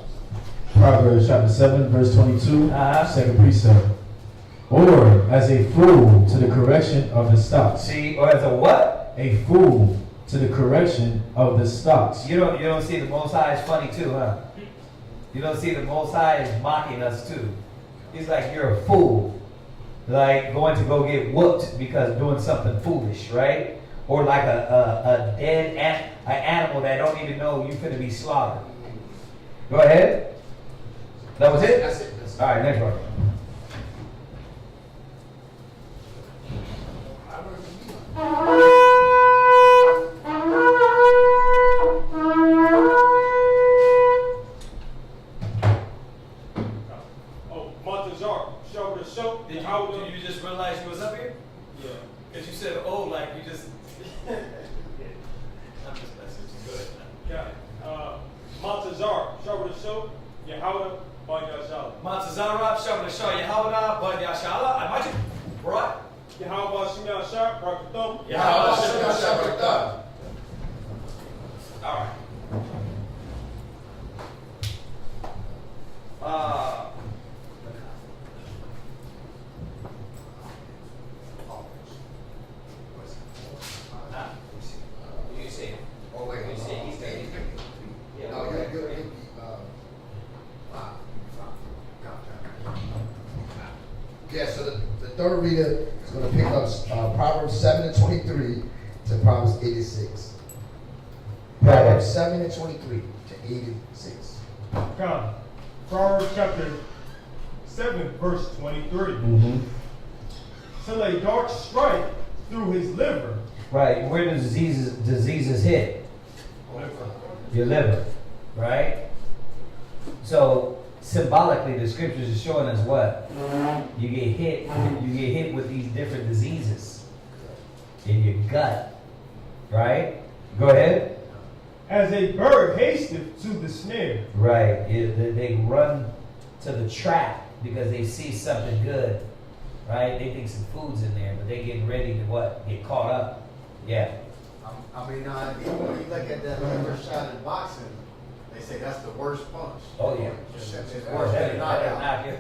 Proverbs chapter 7, verse 22, Uh-huh. second precept. Or as a fool to the correction of the stocks. See, or as a what? A fool to the correction of the stocks. You don't see the Most High is funny too, huh? You don't see the Most High is mocking us too. He's like, you're a fool. Like going to go get whooped because doing something foolish, right? Or like a dead animal that don't even know you finna be slaughtered. Go ahead. That was it? That's it. All right, next one. Oh, Montezar, show the show. Did you just realize you was up here? Yeah. Because you said old like you just. I'm just messing with you. Go ahead. Yeah. Montazar, Shabbat Show, Yahweh, Banyashala. Montezarab, Shabbat Shah, Yahawah, Bad Yashala. I might you. Right? Yahweh Shemel Shah, Barakatum. Yahweh Shabbat Shabbat. All right. You see. Oh, wait, You see, he's there. Yeah. No, you're yeah, so the third reader is going to pick up Proverbs 7 and 23 to Proverbs 86. Proverbs 7 and 23 to 86. Come. Proverbs chapter 7, verse 23. Till a dark stripe through his liver. Right. Where do diseases hit? Your liver. Right? So symbolically the scriptures are showing us what? You get hit with these different diseases in your gut. Right? Go ahead. As a bird hasteth to the snare. Right. They run to the trap because they see something good. Right? They think some food's in there, but they getting ready to what? Get caught up. Yeah. I mean, even when you look at that liver shot in boxing, they say that's the worst punch. Oh yeah. It's Worse worse than than knock knockout.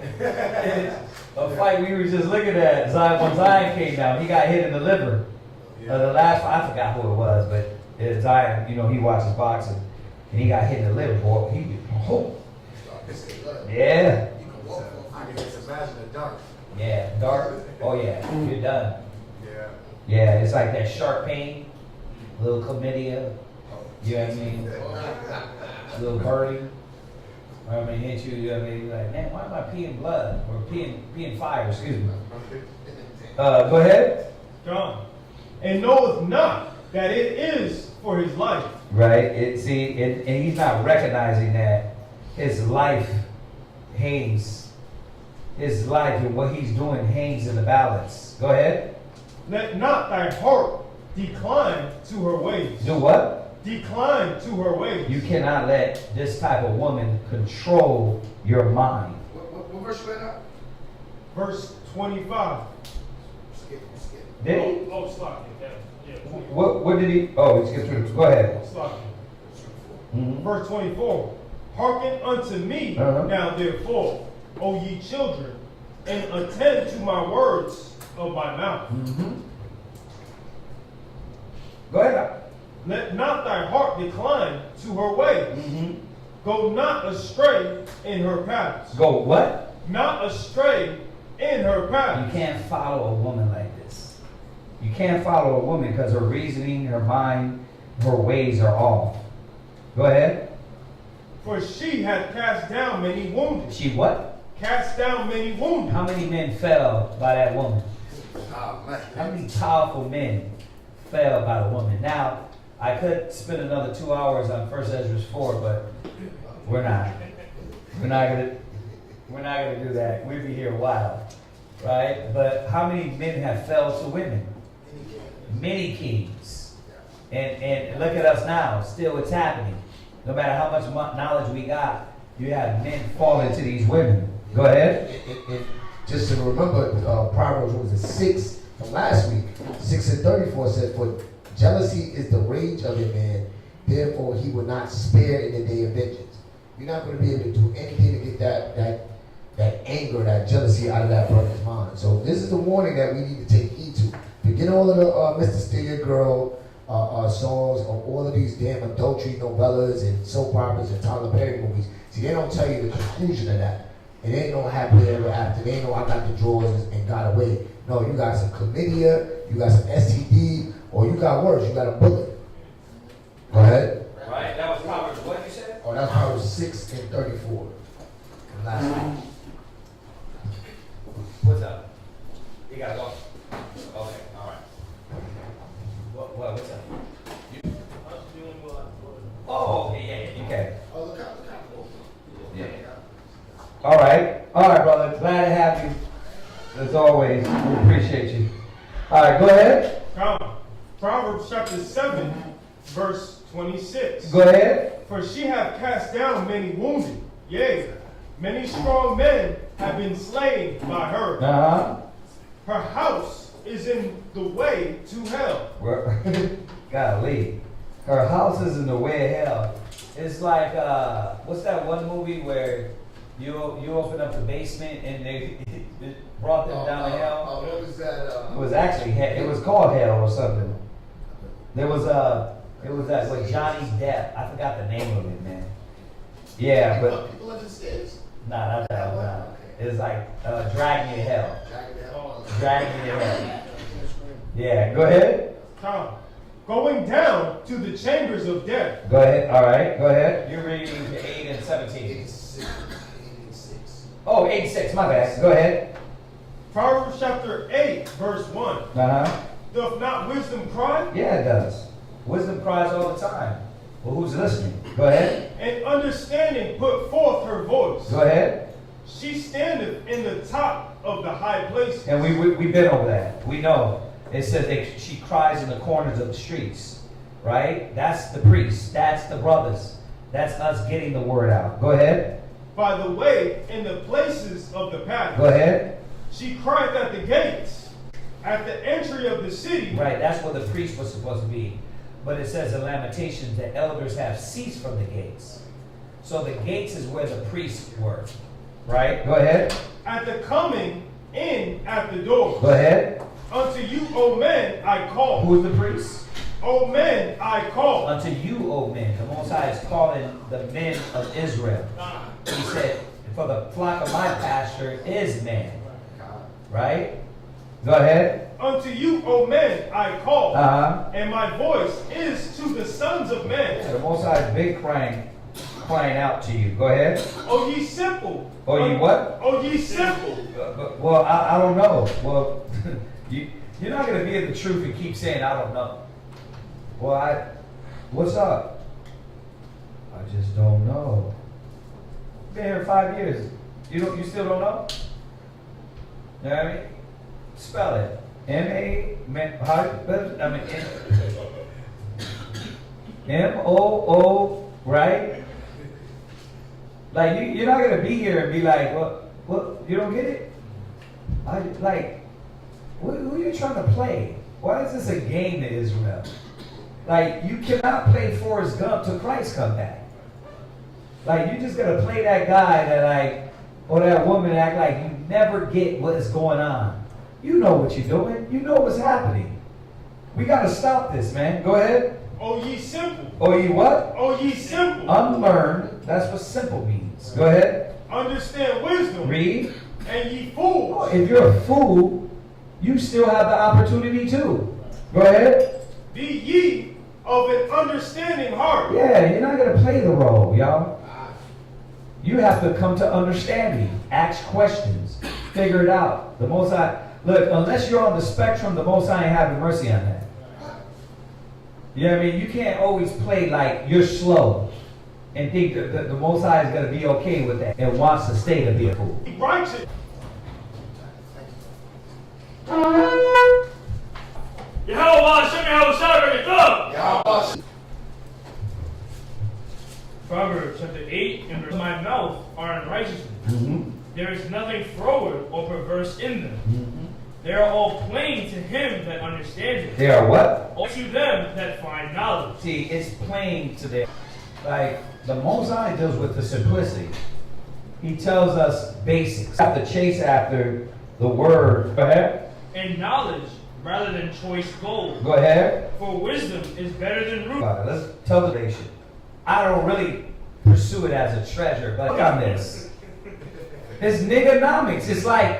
A fight we were just looking at, Zion came down, he got hit in the liver. The last fight, I forgot who it was, but Zion, he watches boxing, and he got hit in the liver, boy. Yeah. I can just imagine the dark. Yeah, dark. Oh yeah, you're done. Yeah. Yeah, it's like that sharp pain, little chlamydia, you know what I mean? Little burning. I mean, hit you, you know what I mean? You're like, man, why am I peeing blood? Or peeing fire, excuse me. Go ahead. John. And knoweth not that it is for his life. Right. And he's not recognizing that his life hangs, his life and what he's doing hangs in the balance. Go ahead. Let not thy heart decline to her ways. Do what? Decline to her ways. You cannot let this type of woman control your mind. What verse you at? Verse 25. Skip. Did he? Oh, Slocky. Yeah. What did he? Oh, he skipped through. Go ahead. Slocky. Mm-hmm. Verse 24. Hearken unto me now therefore, O ye children, and attend to my words of my mouth. Mm-hmm. Go ahead. Let not thy heart decline to her ways. Mm-hmm. Go not astray in her paths. Go what? Not astray in her paths. You can't follow a woman like this. You can't follow a woman because her reasoning, her mind, her ways are off. Go ahead. For she hath cast down many wounded. She what? Cast down many wounded. How many men fell by that woman? Oh, man. How many powerful men fell by the woman? Now, I could spend another 2 hours on 1 Ezra 4, but we're not. We're not gonna do that. We'll be here a while, right? But how many men have fell to women? Many kings. And look at us now. Still, it's happening. No matter how much knowledge we got, you have men falling to these women. Go ahead. And just to remember, Proverbs was it 6 from last week. 6 and 34 said, "For jealousy is the rage of a man, therefore he will not spare in the day of vengeance." You're not going to be able to do anything to get that anger, that jealousy out of that brother's mind. So this is the warning that we need to take heed to. Forget all of the Mr. Steal Your Girl songs or all of these damn adultery novellas and soap operas and Tyler Perry movies. See, they don't tell you the conclusion of that. It ain't no happily ever after. They ain't no I got the drawers and got away. No, you got some chlamydia, you got some STD, or you got worse, you got a bullet. Go ahead. Right, that was Proverbs what you said? Oh, that's Proverbs 6 and 34. From last week. What's up? You gotta go. Okay, all right. What's up? Oh, okay, yeah, okay. Oh, look out. Yeah. All right, brother. Glad to have you. As always, we appreciate you. All right, go ahead. Proverbs chapter 7, verse 26. Go ahead. For she hath cast down many wounded, yea, many strong men have been slain by her. Uh-huh. Her house is in the way to hell. Golly. Her house is in the way of hell. It's like, what's that one movie where you open up the basement and they brought them down to hell? What was that? It was actually, it was called Hell or something. It was that with Johnny Depp. I forgot the name of it, man. Yeah, but People under the stairs? nah, not that one. Nah. It's like Drag Me to Hell. Drag Me to Hell. Yeah, go ahead. Going down to the chambers of death. Go ahead. All right, go ahead. You're reading 8 and 17. 86. Oh, 86, my bad. Go ahead. Proverbs chapter 8, verse 1. Uh-huh. Doth not wisdom cry? Yeah, it does. Wisdom cries all the time. Well, who's listening? Go ahead. And understanding put forth her voice. Go ahead. She standeth in the top of the high places. And we've been over that. We know. It says she cries in the corners of the streets. Right? That's the priests. That's the brothers. That's us getting the word out. Go ahead. By the way, in the places of the path. Go ahead. She crieth at the gates, at the entry of the city. Right, that's where the priest was supposed to be. But it says in Lamentations, the elders have ceased from the gates. So the gates is where the priests were. Right? Go ahead. At the coming in at the doors. Go ahead. Unto you, O men, I call. Who's the priest? O men, I call. Unto you, O men. The Most High is calling the men of Israel. He said, for the flock of my pasture is man. Right? Go ahead. Unto you, O men, I call. Uh-huh. And my voice is to the sons of men. So the Most High is big crying out to you. Go ahead. O ye simple. O ye what? O ye simple. Well, I don't know. Well, you're not going to be in the truth and keep saying, I don't know. Well, what's up? I just don't know. Been here 5 years. You still don't know? You know what I mean? Spell it. M-O-O, right? Like, you're not going to be here and be like, what, you don't get it? Who are you trying to play? Why is this a game to Israel? Like, you cannot play Forrest Gump till Christ come back. Like, you just got to play that guy that or that woman act like you never get what is going on. You know what you're doing. You know what's happening. We got to stop this, man. Go ahead. O ye simple. O ye what? O ye simple. Unlearned. That's what simple means. Go ahead. Understand wisdom. Read. And ye fools. Oh, if you're a fool, you still have the opportunity too. Go ahead. Be ye of an understanding heart. Yeah, you're not going to play the role, y'all. You have to come to understanding. Ask questions. Figure it out. The Most High, look, unless you're on the spectrum, the Most High ain't having mercy on that. You know what I mean? You can't always play like you're slow and think that the Most High is going to be okay with that and wants to stay to be a fool. Righteous. Yahweh, show me how to shout it up. Proverbs chapter 8, and verse, my mouth are unrighteousness. Mm-hmm. There is nothing froward or perverse in them. Mm-hmm. They are all plain to him that understands it. They are what? Or to them that find knowledge. See, it's plain to them. Like, the Most High deals with the simplicity. He tells us basics. We have to chase after the word. Go ahead. And knowledge rather than choice gold. Go ahead. For wisdom is better than rubies. Let's tell the nation. I don't really pursue it as a treasure, but look on this. It's niggonomics. It's like